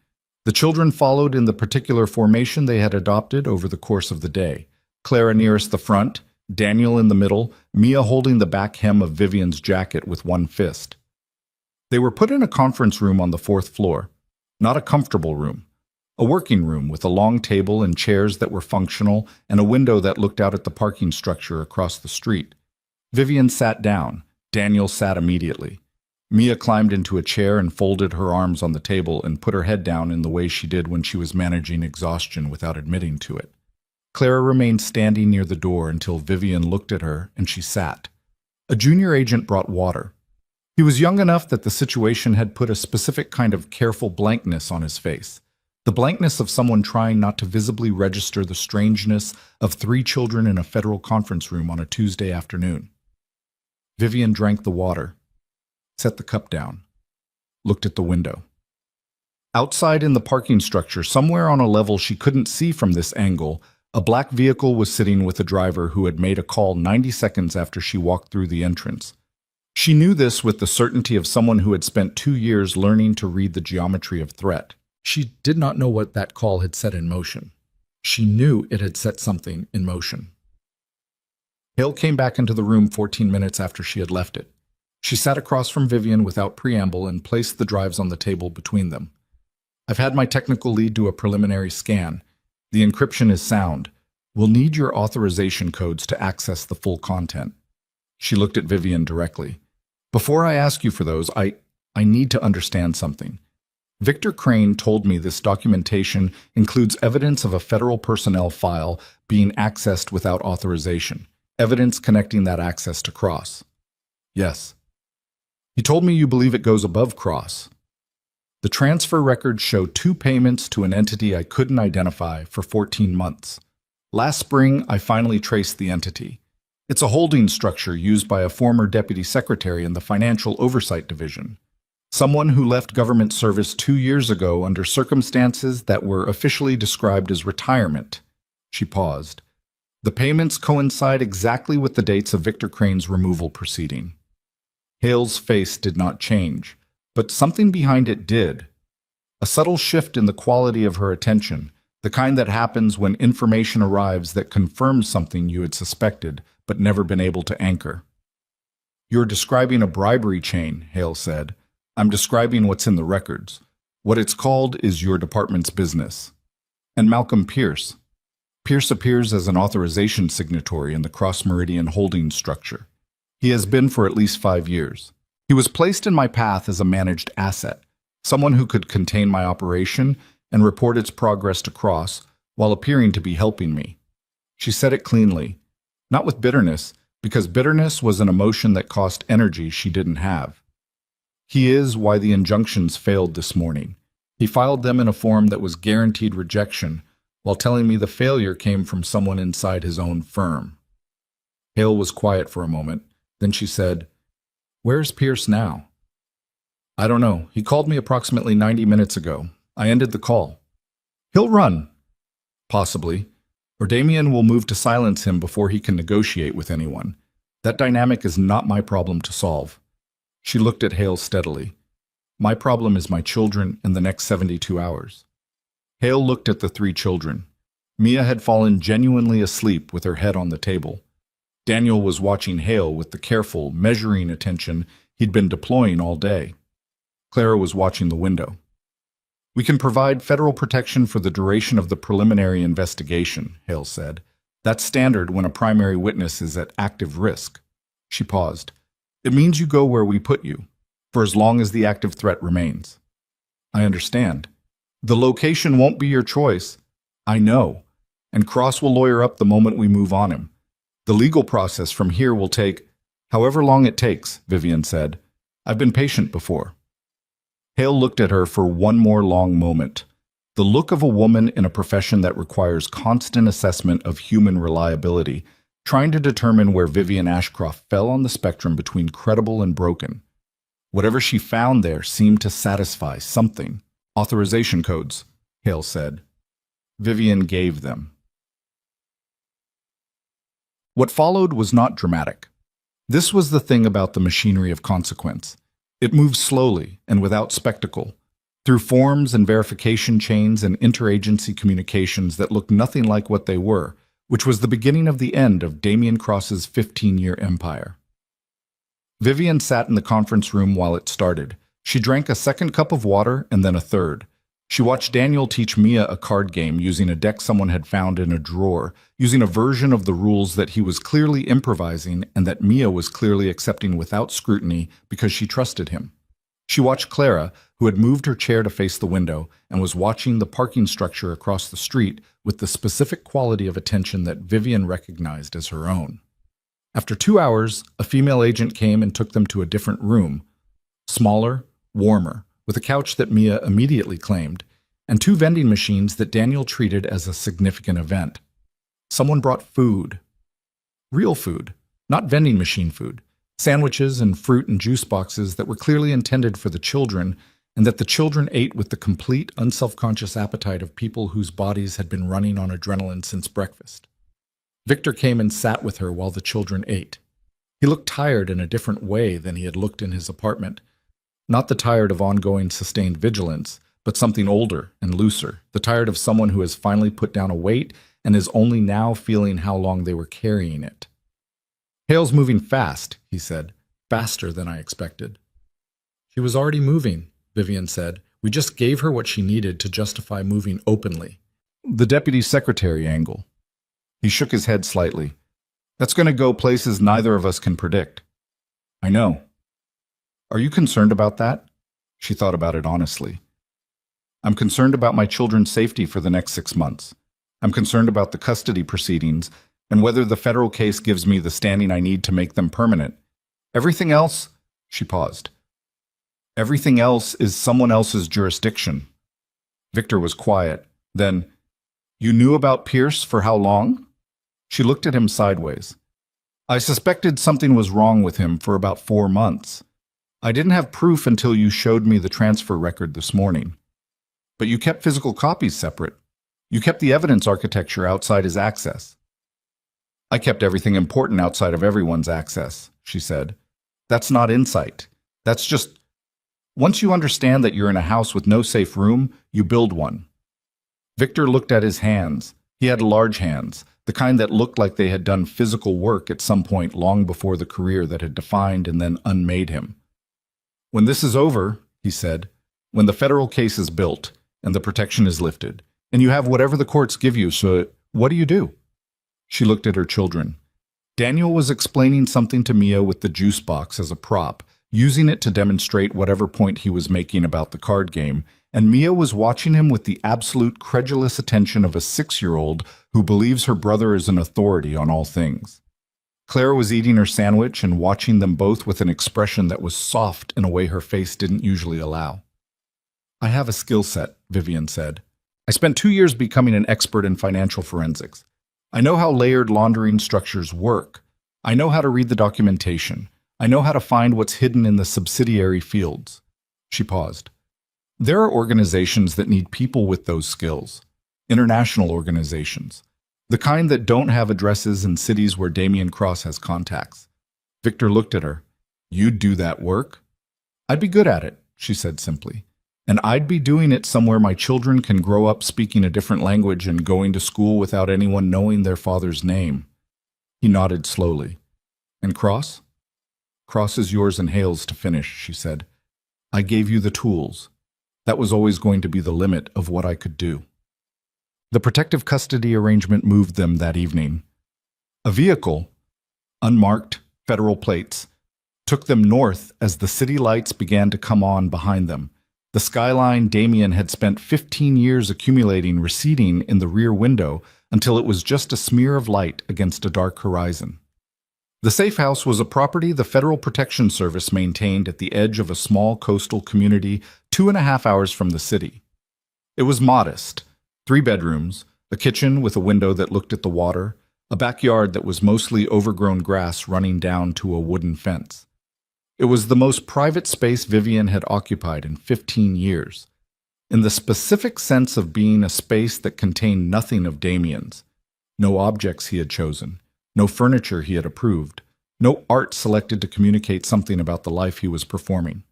The children followed in the particular formation they had adopted over the course of the day. Clara nearest the front, Daniel in the middle, Mia holding the back hem of Vivian's jacket with one fist. They were put in a conference room on the 4th floor. Not a comfortable room. A working room with a long table and chairs that were functional and a window that looked out at the parking structure across the street. Vivian sat down. Daniel sat immediately. Mia climbed into a chair and folded her arms on the table and put her head down in the way she did when she was managing exhaustion without admitting to it. Clara remained standing near the door until Vivian looked at her and she sat. A junior agent brought water. He was young enough that the situation had put a specific kind of careful blankness on his face. The blankness of someone trying not to visibly register the strangeness of 3 children in a federal conference room on a Tuesday afternoon. Vivian drank the water, set the cup down, looked at the window. Outside in the parking structure, somewhere on a level she couldn't see from this angle, a black vehicle was sitting with a driver who had made a call 90 seconds after she walked through the entrance. She knew this with the certainty of someone who had spent 2 years learning to read the geometry of threat. She did not know what that call had set in motion. She knew it had set something in motion. Hale came back into the room 14 minutes after she had left it. She sat across from Vivian without preamble and placed the drives on the table between them. I've had my technical lead do a preliminary scan. The encryption is sound. We'll need your authorization codes to access the full content. She looked at Vivian directly. Before I ask you for those, I need to understand something. Victor Crane told me this documentation includes evidence of a federal personnel file being accessed without authorization, evidence connecting that access to Cross. Yes. He told me you believe it goes above Cross. The transfer records show 2 payments to an entity I couldn't identify for 14 months. Last spring, I finally traced the entity. It's a holding structure used by a former deputy secretary in the Financial Oversight Division. Someone who left government service 2 years ago under circumstances that were officially described as retirement. She paused. The payments coincide exactly with the dates of Victor Crane's removal proceeding. Hale's face did not change, but something behind it did. A subtle shift in the quality of her attention, the kind that happens when information arrives that confirms something you had suspected but never been able to anchor. You're describing a bribery chain, Hale said. I'm describing what's in the records. What it's called is your department's business. And Malcolm Pierce. Pierce appears as an authorization signatory in the Cross Meridian holding structure. He has been for at least 5 years. He was placed in my path as a managed asset, someone who could contain my operation and report its progress to Cross while appearing to be helping me. She said it cleanly, not with bitterness, because bitterness was an emotion that cost energy she didn't have. He is why the injunctions failed this morning. He filed them in a form that was guaranteed rejection, while telling me the failure came from someone inside his own firm. Hale was quiet for a moment. Then she said, "Where's Pierce now?" "I don't know. He called me approximately 90 minutes ago. I ended the call." "He'll run." "Possibly. Or Damien will move to silence him before he can negotiate with anyone. That dynamic is not my problem to solve." She looked at Hale steadily. "My problem is my children in the next 72 hours. Hale looked at the 3 children. Mia had fallen genuinely asleep with her head on the table. Daniel was watching Hale with the careful, measuring attention he'd been deploying all day. Clara was watching the window. "We can provide federal protection for the duration of the preliminary investigation," Hale said. "That's standard when a primary witness is at active risk." She paused. "It means you go where we put you, for as long as the active threat remains." "I understand. The location won't be your choice." "I know. And Cross will lawyer up the moment we move on him. The legal process from here will take however long it takes," Vivian said. "I've been patient before." Hale looked at her for one more long moment. The look of a woman in a profession that requires constant assessment of human reliability, trying to determine where Vivian Ashcroft fell on the spectrum between credible and broken. Whatever she found there seemed to satisfy something. "Authorization codes," Hale said. Vivian gave them. What followed was not dramatic. This was the thing about the machinery of consequence. It moved slowly and without spectacle, through forms and verification chains and interagency communications that looked nothing like what they were, which was the beginning of the end of Damien Cross's 15-year empire. Vivian sat in the conference room while it started. She drank a second cup of water and then a third. She watched Daniel teach Mia a card game using a deck someone had found in a drawer, using a version of the rules that he was clearly improvising and that Mia was clearly accepting without scrutiny because she trusted him. She watched Clara, who had moved her chair to face the window and was watching the parking structure across the street with the specific quality of attention that Vivian recognized as her own. After 2 hours, a female agent came and took them to a different room, smaller, warmer, with a couch that Mia immediately claimed, and 2 vending machines that Daniel treated as a significant event. Someone brought food. Real food, not vending machine food. Sandwiches and fruit and juice boxes that were clearly intended for the children, and that the children ate with the complete, unselfconscious appetite of people whose bodies had been running on adrenaline since breakfast. Victor came and sat with her while the children ate. He looked tired in a different way than he had looked in his apartment. Not the tired of ongoing sustained vigilance, but something older and looser, the tired of someone who has finally put down a weight and is only now feeling how long they were carrying it. "Hale's moving fast," he said, "faster than I expected." "She was already moving," Vivian said. "We just gave her what she needed to justify moving openly." The deputy secretary angle. He shook his head slightly. "That's going to go places neither of us can predict." "I know." "Are you concerned about that?" She thought about it honestly. "I'm concerned about my children's safety for the next 6 months. I'm concerned about the custody proceedings and whether the federal case gives me the standing I need to make them permanent. Everything else," she paused, "everything else is someone else's jurisdiction." Victor was quiet. Then, "You knew about Pierce for how long?" She looked at him sideways. "I suspected something was wrong with him for about 4 months. I didn't have proof until you showed me the transfer record this morning. But you kept physical copies separate. You kept the evidence architecture outside his access." "I kept everything important outside of everyone's access," she said. "That's not insight. That's just... Once you understand that you're in a house with no safe room, you build one." Victor looked at his hands. He had large hands, the kind that looked like they had done physical work at some point long before the career that had defined and then unmade him. "When this is over," he said, "when the federal case is built and the protection is lifted, and you have whatever the courts give you, so what do you do?" She looked at her children. Daniel was explaining something to Mia with the juice box as a prop, using it to demonstrate whatever point he was making about the card game, and Mia was watching him with the absolute credulous attention of a 6-year-old who believes her brother is an authority on all things. Claire was eating her sandwich and watching them both with an expression that was soft in a way her face didn't usually allow. "I have a skill set," Vivian said. "I spent 2 years becoming an expert in financial forensics. I know how layered laundering structures work. I know how to read the documentation. I know how to find what's hidden in the subsidiary fields." She paused. "There are organizations that need people with those skills. International organizations. The kind that don't have addresses in cities where Damien Cross has contacts." Victor looked at her. "You'd do that work?" "I'd be good at it," she said simply. "And I'd be doing it somewhere my children can grow up speaking a different language and going to school without anyone knowing their father's name." He nodded slowly. "And Cross?" "Cross is yours and Hale's to finish," she said. "I gave you the tools. That was always going to be the limit of what I could do." The protective custody arrangement moved them that evening. A vehicle, unmarked, federal plates, took them north as the city lights began to come on behind them. The skyline Damien had spent 15 years accumulating receding in the rear window until it was just a smear of light against a dark horizon. The safe house was a property the Federal Protection Service maintained at the edge of a small coastal community 2.5 hours from the city. It was modest, 3 bedrooms, a kitchen with a window that looked at the water, a backyard that was mostly overgrown grass running down to a wooden fence. It was the most private space Vivian had occupied in 15 years, in the specific sense of being a space that contained nothing of Damien's. No objects he had chosen, no furniture he had approved, no art selected to communicate something about the life he was performing.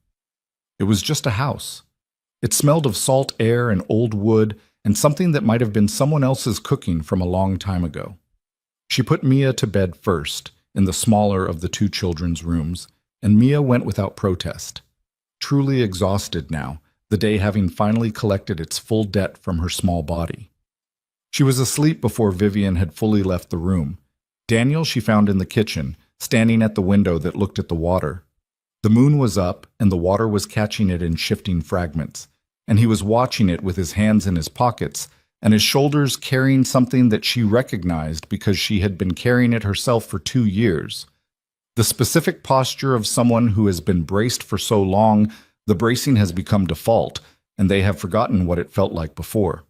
It was just a house. It smelled of salt air and old wood and something that might have been someone else's cooking from a long time ago. She put Mia to bed first, in the smaller of the 2 children's rooms, and Mia went without protest. Truly exhausted now, the day having finally collected its full debt from her small body. She was asleep before Vivian had fully left the room. Daniel she found in the kitchen, standing at the window that looked at the water. The moon was up, and the water was catching it in shifting fragments, and he was watching it with his hands in his pockets, and his shoulders carrying something that she recognized because she had been carrying it herself for 2 years. The specific posture of someone who has been braced for so long, the bracing has become default, and they have forgotten what it felt like before.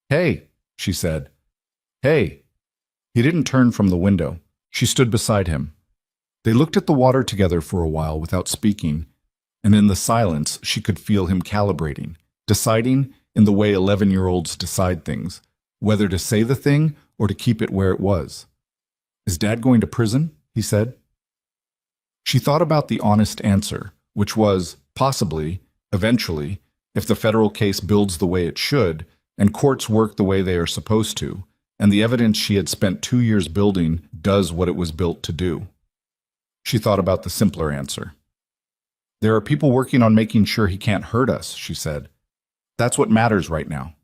"Hey," she said. "Hey." He didn't turn from the window. She stood beside him. They looked at the water together for a while without speaking, and in the silence she could feel him calibrating, deciding in the way 11-year-olds decide things, whether to say the thing or to keep it where it was. "Is Dad going to prison?" he said. She thought about the honest answer, which was, possibly, eventually, if the federal case builds the way it should, and courts work the way they are supposed to, and the evidence she had spent 2 years building does what it was built to do. She thought about the simpler answer. "There are people working on making sure he can't hurt us," she said. "That's what matters right now."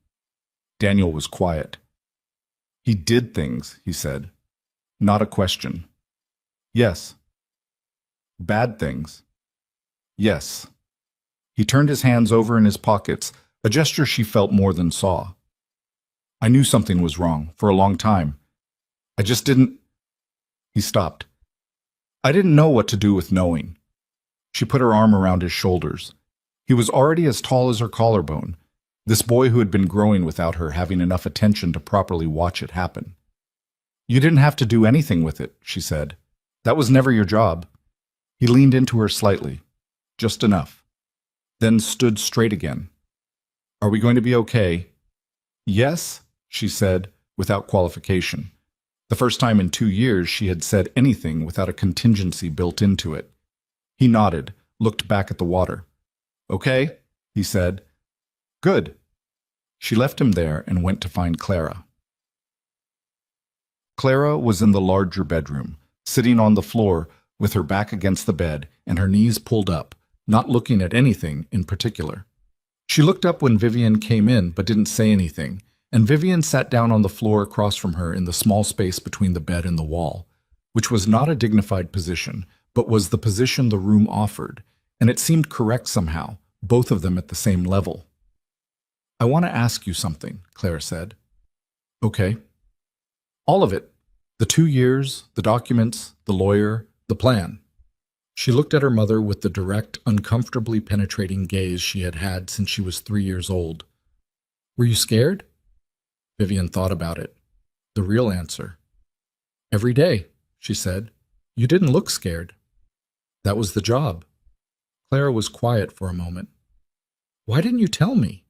Daniel was quiet. "He did things," he said. Not a question. "Yes." "Bad things?" "Yes." He turned his hands over in his pockets, a gesture she felt more than saw. "I knew something was wrong for a long time. I just didn't—" He stopped. "I didn't know what to do with knowing." She put her arm around his shoulders. He was already as tall as her collarbone, this boy who had been growing without her having enough attention to properly watch it happen. "You didn't have to do anything with it," she said. "That was never your job." He leaned into her slightly, just enough, then stood straight again. "Are we going to be okay?" "Yes," she said, without qualification. The first time in 2 years she had said anything without a contingency built into it. He nodded, looked back at the water. "Okay," he said. "Good." She left him there and went to find Clara. Clara was in the larger bedroom, sitting on the floor with her back against the bed and her knees pulled up, not looking at anything in particular. She looked up when Vivian came in but didn't say anything, and Vivian sat down on the floor across from her in the small space between the bed and the wall, which was not a dignified position, but was the position the room offered, and it seemed correct somehow, both of them at the same level. "I want to ask you something," Clara said. "Okay." "All of it. The 2 years, the documents, the lawyer, the plan." She looked at her mother with the direct, uncomfortably penetrating gaze she had had since she was 3 years old. "Were you scared?" Vivian thought about it. The real answer. "Every day," she said. "You didn't look scared." "That was the job." Clara was quiet for a moment. "Why didn't you tell me?"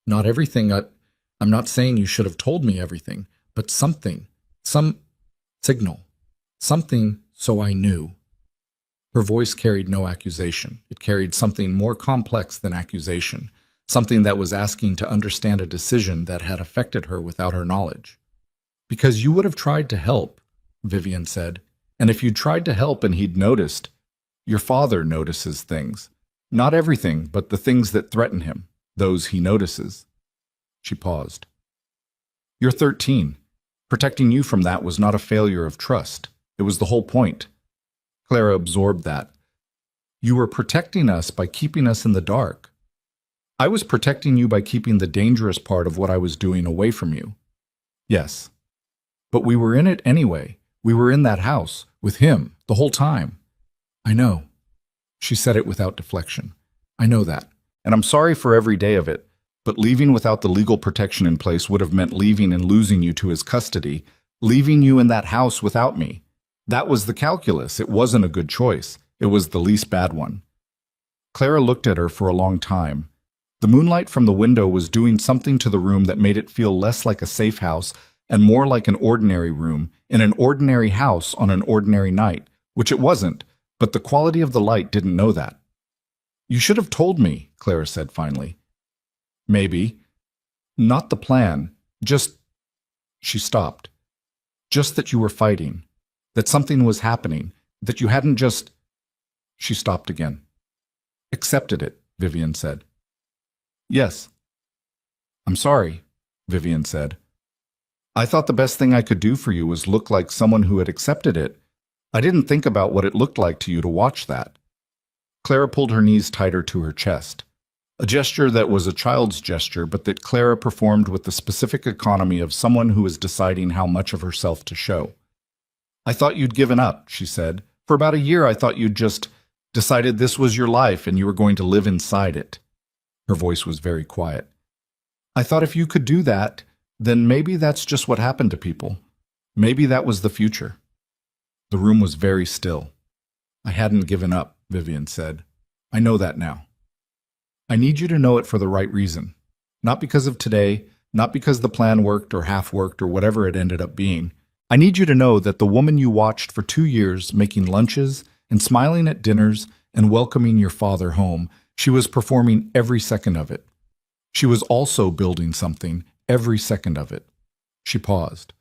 "Not everything. I'm not saying you should have told me everything, but something. Some signal. Something so I knew." Her voice carried no accusation. It carried something more complex than accusation, something that was asking to understand a decision that had affected her without her knowledge. "Because you would have tried to help," Vivian said, "and if you'd tried to help and he'd noticed, your father notices things. Not everything, but the things that threaten him, those he notices." She paused. "You're 13. Protecting you from that was not a failure of trust. It was the whole point." Clara absorbed that. "You were protecting us by keeping us in the dark. I was protecting you by keeping the dangerous part of what I was doing away from you." "Yes. But we were in it anyway. We were in that house, with him, the whole time." "I know." She said it without deflection. "I know that. And I'm sorry for every day of it. But leaving without the legal protection in place would have meant leaving and losing you to his custody, leaving you in that house without me. That was the calculus. It wasn't a good choice. It was the least bad one." Clara looked at her for a long time. The moonlight from the window was doing something to the room that made it feel less like a safe house and more like an ordinary room in an ordinary house on an ordinary night, which it wasn't, but the quality of the light didn't know that. "You should have told me," Clara said finally. "Maybe. Not the plan. Just—" She stopped. "Just that you were fighting. That something was happening. That you hadn't just—" She stopped again. "Accepted it," Vivian said. "Yes." "I'm sorry," Vivian said. "I thought the best thing I could do for you was look like someone who had accepted it. I didn't think about what it looked like to you to watch that." Clara pulled her knees tighter to her chest. A gesture that was a child's gesture, but that Clara performed with the specific economy of someone who is deciding how much of herself to show. "I thought you'd given up," she said. "For about a year I thought you'd just decided this was your life and you were going to live inside it." Her voice was very quiet. "I thought if you could do that, then maybe that's just what happened to people. Maybe that was the future." The room was very still. "I hadn't given up," Vivian said. "I know that now. I need you to know it for the right reason. Not because of today, not because the plan worked or half worked or whatever it ended up being. I need you to know that the woman you watched for 2 years making lunches and smiling at dinners and welcoming your father home, she was performing every second of it. She was also building something every second of it." She paused.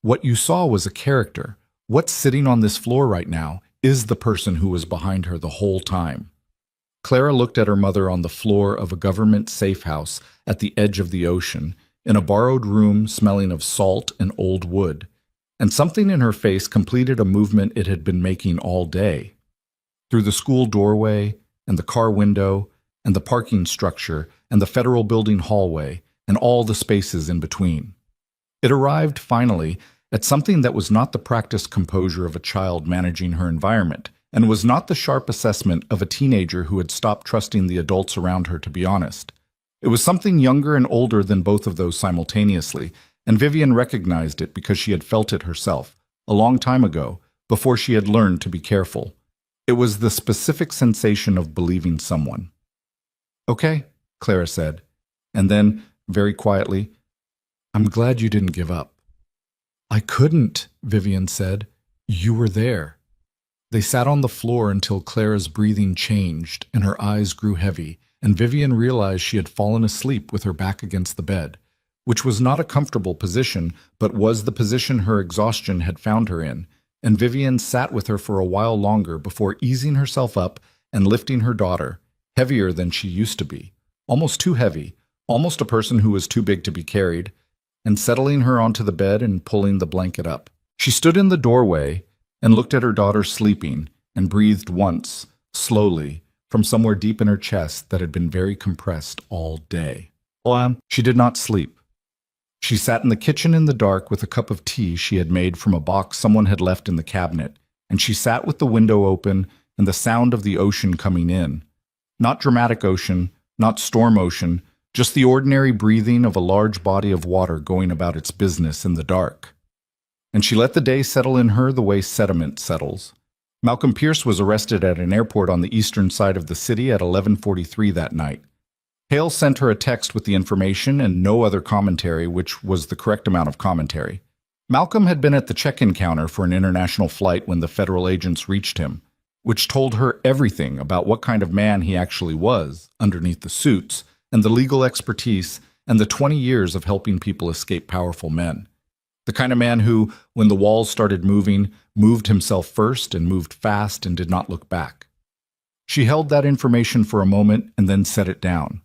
"What you saw was a character. What's sitting on this floor right now is the person who was behind her the whole time." Clara looked at her mother on the floor of a government safe house at the edge of the ocean, in a borrowed room smelling of salt and old wood, and something in her face completed a movement it had been making all day. Through the school doorway, and the car window, and the parking structure, and the federal building hallway, and all the spaces in between. It arrived, finally, at something that was not the practiced composure of a child managing her environment, and was not the sharp assessment of a teenager who had stopped trusting the adults around her to be honest. It was something younger and older than both of those simultaneously, and Vivian recognized it because she had felt it herself, a long time ago, before she had learned to be careful. It was the specific sensation of believing someone. "Okay," Clara said, and then, very quietly, "I'm glad you didn't give up." "I couldn't," Vivian said. "You were there." They sat on the floor until Clara's breathing changed and her eyes grew heavy, and Vivian realized she had fallen asleep with her back against the bed, which was not a comfortable position, but was the position her exhaustion had found her in, and Vivian sat with her for a while longer before easing herself up and lifting her daughter, heavier than she used to be, almost too heavy, almost a person who was too big to be carried, and settling her onto the bed and pulling the blanket up. She stood in the doorway and looked at her daughter sleeping and breathed once, slowly, from somewhere deep in her chest that had been very compressed all day. She did not sleep. She sat in the kitchen in the dark with a cup of tea she had made from a box someone had left in the cabinet, and she sat with the window open and the sound of the ocean coming in. Not dramatic ocean, not storm ocean, just the ordinary breathing of a large body of water going about its business in the dark. And she let the day settle in her the way sediment settles. Malcolm Pierce was arrested at an airport on the eastern side of the city at 11:43 that night. Hale sent her a text with the information and no other commentary, which was the correct amount of commentary. Malcolm had been at the check-in counter for an international flight when the federal agents reached him, which told her everything about what kind of man he actually was underneath the suits, and the legal expertise, and the 20 years of helping people escape powerful men. The kind of man who, when the walls started moving, moved himself first and moved fast and did not look back. She held that information for a moment and then set it down.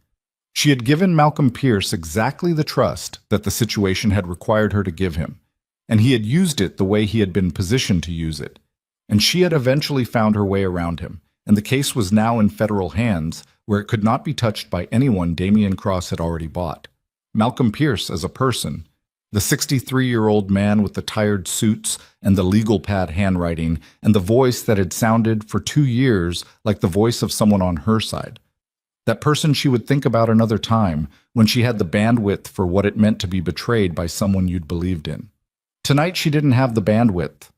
She had given Malcolm Pierce exactly the trust that the situation had required her to give him, and he had used it the way he had been positioned to use it. And she had eventually found her way around him, and the case was now in federal hands, where it could not be touched by anyone Damian Cross had already bought. Malcolm Pierce as a person, the 63-year-old man with the tired suits and the legal pad handwriting and the voice that had sounded for 2 years like the voice of someone on her side. That person she would think about another time, when she had the bandwidth for what it meant to be betrayed by someone you'd believed in. Tonight she didn't have the bandwidth.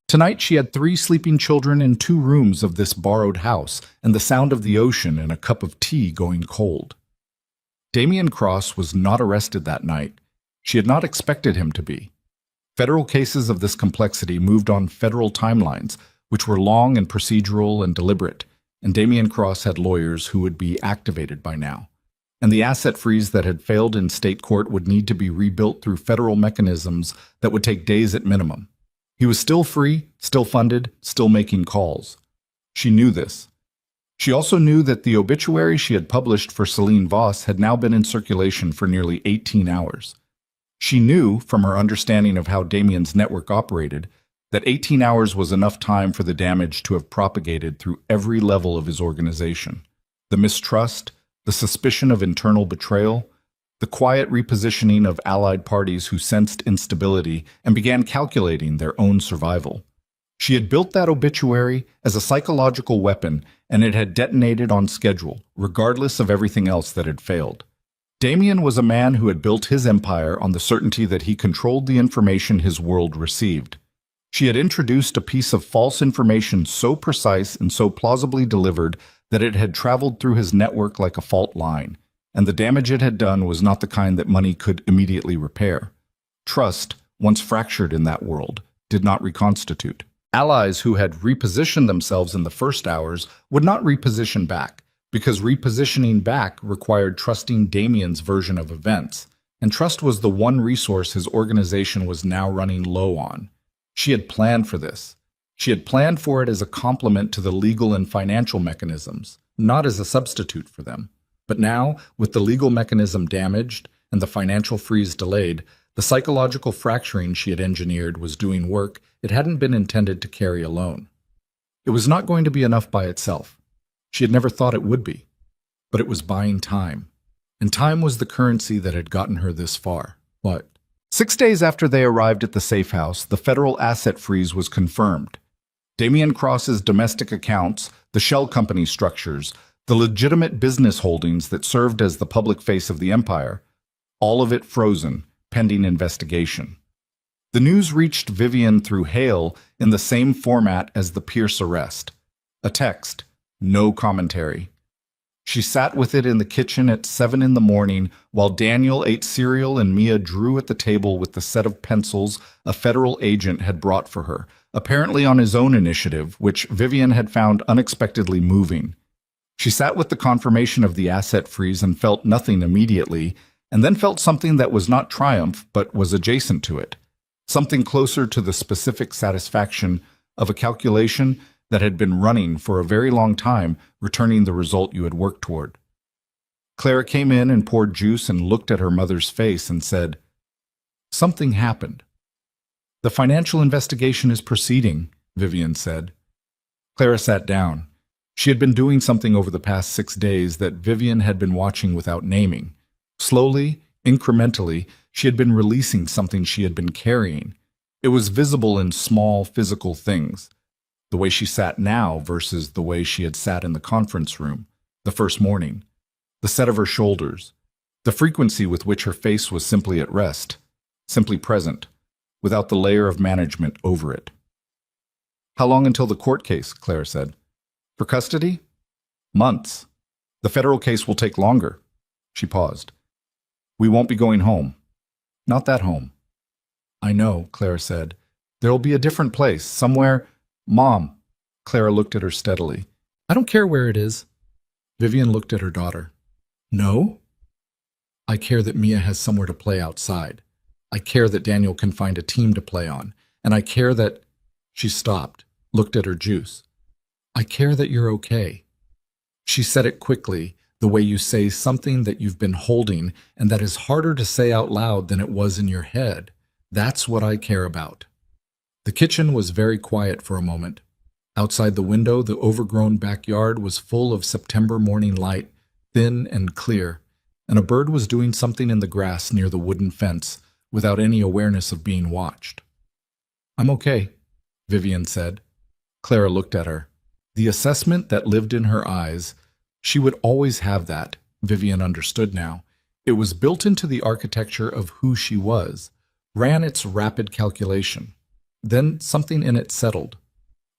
Tonight she had 3 sleeping children in 2 rooms of this borrowed house and the sound of the ocean and a cup of tea going cold. Damian Cross was not arrested that night. She had not expected him to be. Federal cases of this complexity moved on federal timelines, which were long and procedural and deliberate, and Damian Cross had lawyers who would be activated by now. And the asset freeze that had failed in state court would need to be rebuilt through federal mechanisms that would take days at minimum. He was still free, still funded, still making calls. She knew this. She also knew that the obituary she had published for Celine Voss had now been in circulation for nearly 18 hours. She knew, from her understanding of how Damian's network operated, that 18 hours was enough time for the damage to have propagated through every level of his organization. The mistrust, the suspicion of internal betrayal, the quiet repositioning of allied parties who sensed instability and began calculating their own survival. She had built that obituary as a psychological weapon, and it had detonated on schedule, regardless of everything else that had failed. Damien was a man who had built his empire on the certainty that he controlled the information his world received. She had introduced a piece of false information so precise and so plausibly delivered that it had traveled through his network like a fault line, and the damage it had done was not the kind that money could immediately repair. Trust, once fractured in that world, did not reconstitute. Allies who had repositioned themselves in the first hours would not reposition back, because repositioning back required trusting Damien's version of events, and trust was the one resource his organization was now running low on. She had planned for this. She had planned for it as a complement to the legal and financial mechanisms, not as a substitute for them. But now, with the legal mechanism damaged and the financial freeze delayed, the psychological fracturing she had engineered was doing work it hadn't been intended to carry alone. It was not going to be enough by itself. She had never thought it would be. But it was buying time. And time was the currency that had gotten her this far. What? 6 days after they arrived at the safe house, the federal asset freeze was confirmed. Damien Cross's domestic accounts, the shell company structures, the legitimate business holdings that served as the public face of the empire, all of it frozen, pending investigation. The news reached Vivian through Hale in the same format as the Pierce arrest. A text, no commentary. She sat with it in the kitchen at 7 in the morning while Daniel ate cereal and Mia drew at the table with the set of pencils a federal agent had brought for her, apparently on his own initiative, which Vivian had found unexpectedly moving. She sat with the confirmation of the asset freeze and felt nothing immediately, and then felt something that was not triumph but was adjacent to it. Something closer to the specific satisfaction of a calculation that had been running for a very long time, returning the result you had worked toward. Clara came in and poured juice and looked at her mother's face and said, "Something happened." "The financial investigation is proceeding," Vivian said. Clara sat down. She had been doing something over the past 6 days that Vivian had been watching without naming. Slowly, incrementally, she had been releasing something she had been carrying. It was visible in small physical things. The way she sat now versus the way she had sat in the conference room, the first morning. The set of her shoulders. The frequency with which her face was simply at rest, simply present, without the layer of management over it. "How long until the court case?" Claire said. "For custody? Months. The federal case will take longer." She paused. "We won't be going home. Not that home." "I know," Clara said. "There'll be a different place, somewhere—" "Mom." Clara looked at her steadily. "I don't care where it is." Vivian looked at her daughter. "No?" "I care that Mia has somewhere to play outside. I care that Daniel can find a team to play on. And I care that—" She stopped, looked at her juice. "I care that you're okay." She said it quickly, the way you say something that you've been holding and that is harder to say out loud than it was in your head. "That's what I care about." The kitchen was very quiet for a moment. Outside the window, the overgrown backyard was full of September morning light, thin and clear, and a bird was doing something in the grass near the wooden fence without any awareness of being watched. "I'm okay," Vivian said. Clara looked at her. The assessment that lived in her eyes, she would always have that, Vivian understood now. It was built into the architecture of who she was, ran its rapid calculation. Then something in it settled.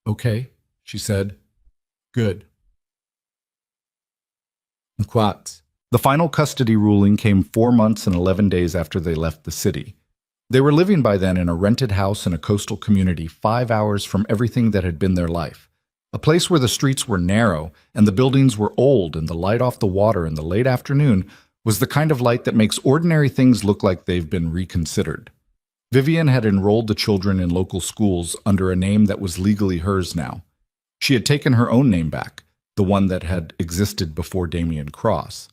"Okay," she said. "Good." Mquats. The final custody ruling came 4 months and 11 days after they left the city. They were living by then in a rented house in a coastal community 5 hours from everything that had been their life. A place where the streets were narrow and the buildings were old and the light off the water in the late afternoon was the kind of light that makes ordinary things look like they've been reconsidered. Vivian had enrolled the children in local schools under a name that was legally hers now. She had taken her own name back, the one that had existed before Damien Cross.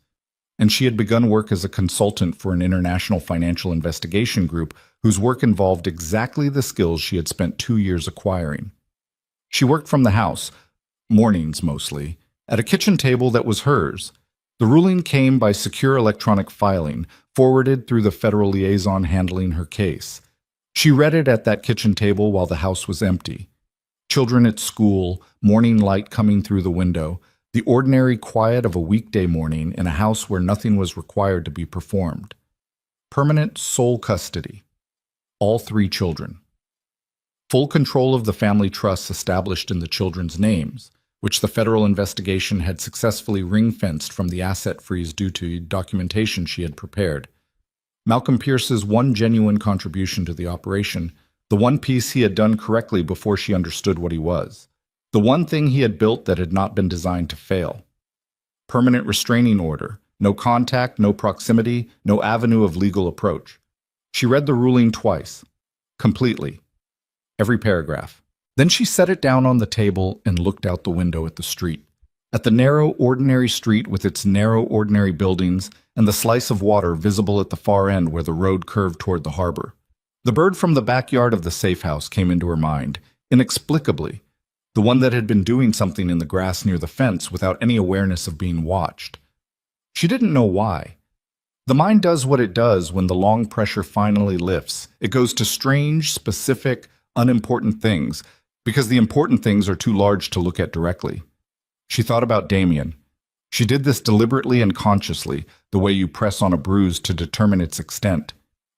And she had begun work as a consultant for an international financial investigation group whose work involved exactly the skills she had spent 2 years acquiring. She worked from the house, mornings mostly, at a kitchen table that was hers. The ruling came by secure electronic filing, forwarded through the federal liaison handling her case. She read it at that kitchen table while the house was empty. Children at school, morning light coming through the window, the ordinary quiet of a weekday morning in a house where nothing was required to be performed. Permanent sole custody. All 3 children. Full control of the family trusts established in the children's names, which the federal investigation had successfully ring-fenced from the asset freeze due to documentation she had prepared. Malcolm Pierce's one genuine contribution to the operation, the one piece he had done correctly before she understood what he was, the one thing he had built that had not been designed to fail. Permanent restraining order, no contact, no proximity, no avenue of legal approach. She read the ruling twice, completely, every paragraph. Then she set it down on the table and looked out the window at the street, at the narrow, ordinary street with its narrow, ordinary buildings and the slice of water visible at the far end where the road curved toward the harbor. The bird from the backyard of the safe house came into her mind, inexplicably, the one that had been doing something in the grass near the fence without any awareness of being watched. She didn't know why. The mind does what it does when the long pressure finally lifts. It goes to strange, specific, unimportant things, because the important things are too large to look at directly. She thought about Damien. She did this deliberately and consciously, the way you press on a bruise to determine its extent.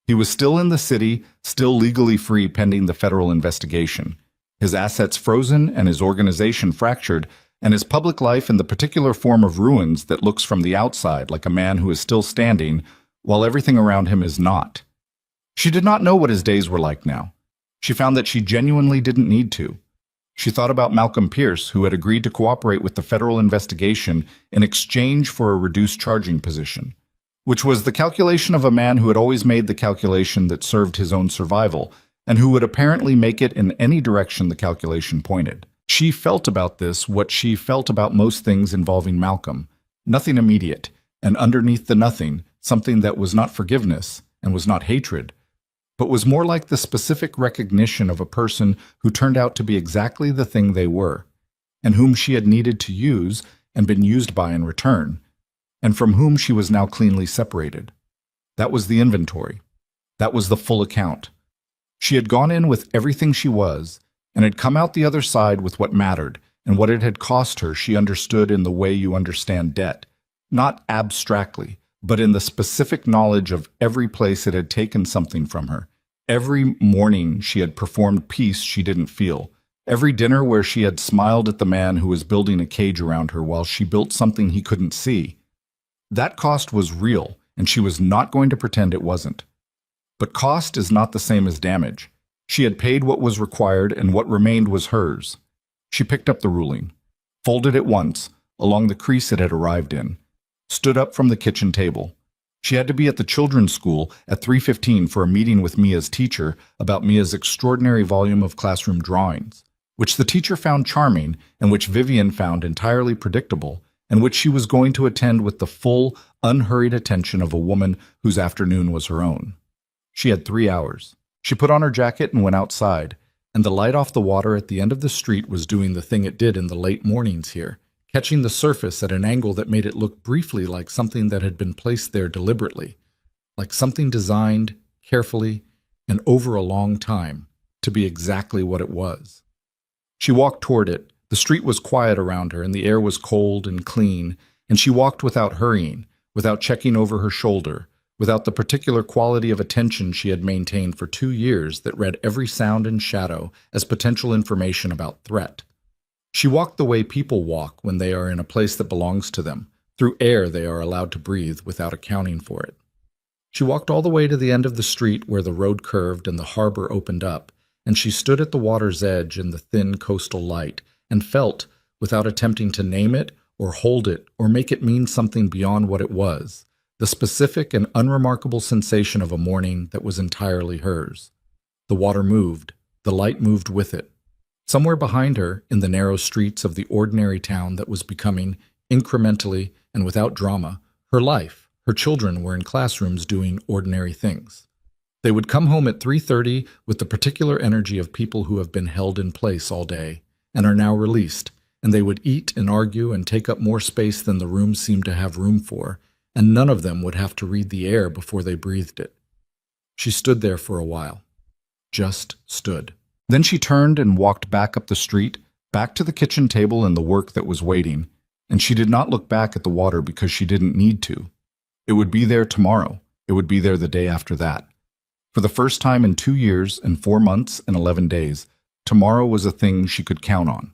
He was still in the city, still legally free pending the federal investigation. His assets frozen and his organization fractured, and his public life in the particular form of ruins that looks from the outside like a man who is still standing while everything around him is not. She did not know what his days were like now. She found that she genuinely didn't need to. She thought about Malcolm Pierce, who had agreed to cooperate with the federal investigation in exchange for a reduced charging position, which was the calculation of a man who had always made the calculation that served his own survival, and who would apparently make it in any direction the calculation pointed. She felt about this what she felt about most things involving Malcolm, nothing immediate, and underneath the nothing, something that was not forgiveness and was not hatred, but was more like the specific recognition of a person who turned out to be exactly the thing they were, and whom she had needed to use and been used by in return, and from whom she was now cleanly separated. That was the inventory. That was the full account. She had gone in with everything she was, and had come out the other side with what mattered, and what it had cost her she understood in the way you understand debt, not abstractly, but in the specific knowledge of every place it had taken something from her, every morning she had performed peace she didn't feel, every dinner where she had smiled at the man who was building a cage around her while she built something he couldn't see. That cost was real, and she was not going to pretend it wasn't. But cost is not the same as damage. She had paid what was required, and what remained was hers. She picked up the ruling, folded it once, along the crease it had arrived in, stood up from the kitchen table. She had to be at the children's school at 3:15 for a meeting with Mia's teacher about Mia's extraordinary volume of classroom drawings, which the teacher found charming and which Vivian found entirely predictable, and which she was going to attend with the full, unhurried attention of a woman whose afternoon was her own. She had 3 hours. She put on her jacket and went outside, and the light off the water at the end of the street was doing the thing it did in the late mornings here, catching the surface at an angle that made it look briefly like something that had been placed there deliberately, like something designed, carefully, and over a long time, to be exactly what it was. She walked toward it. The street was quiet around her, and the air was cold and clean, and she walked without hurrying, without checking over her shoulder, without the particular quality of attention she had maintained for 2 years that read every sound and shadow as potential information about threat. She walked the way people walk when they are in a place that belongs to them, through air they are allowed to breathe without accounting for it. She walked all the way to the end of the street where the road curved and the harbor opened up, and she stood at the water's edge in the thin coastal light and felt, without attempting to name it or hold it or make it mean something beyond what it was, the specific and unremarkable sensation of a morning that was entirely hers. The water moved. The light moved with it. Somewhere behind her, in the narrow streets of the ordinary town that was becoming, incrementally and without drama, her life, her children were in classrooms doing ordinary things. They would come home at 3:30 with the particular energy of people who have been held in place all day and are now released, and they would eat and argue and take up more space than the room seemed to have room for, and none of them would have to read the air before they breathed it. She stood there for a while. Just stood. Then she turned and walked back up the street, back to the kitchen table and the work that was waiting, and she did not look back at the water because she didn't need to. It would be there tomorrow. It would be there the day after that. For the first time in 2 years and 4 months and 11 days, tomorrow was a thing she could count on.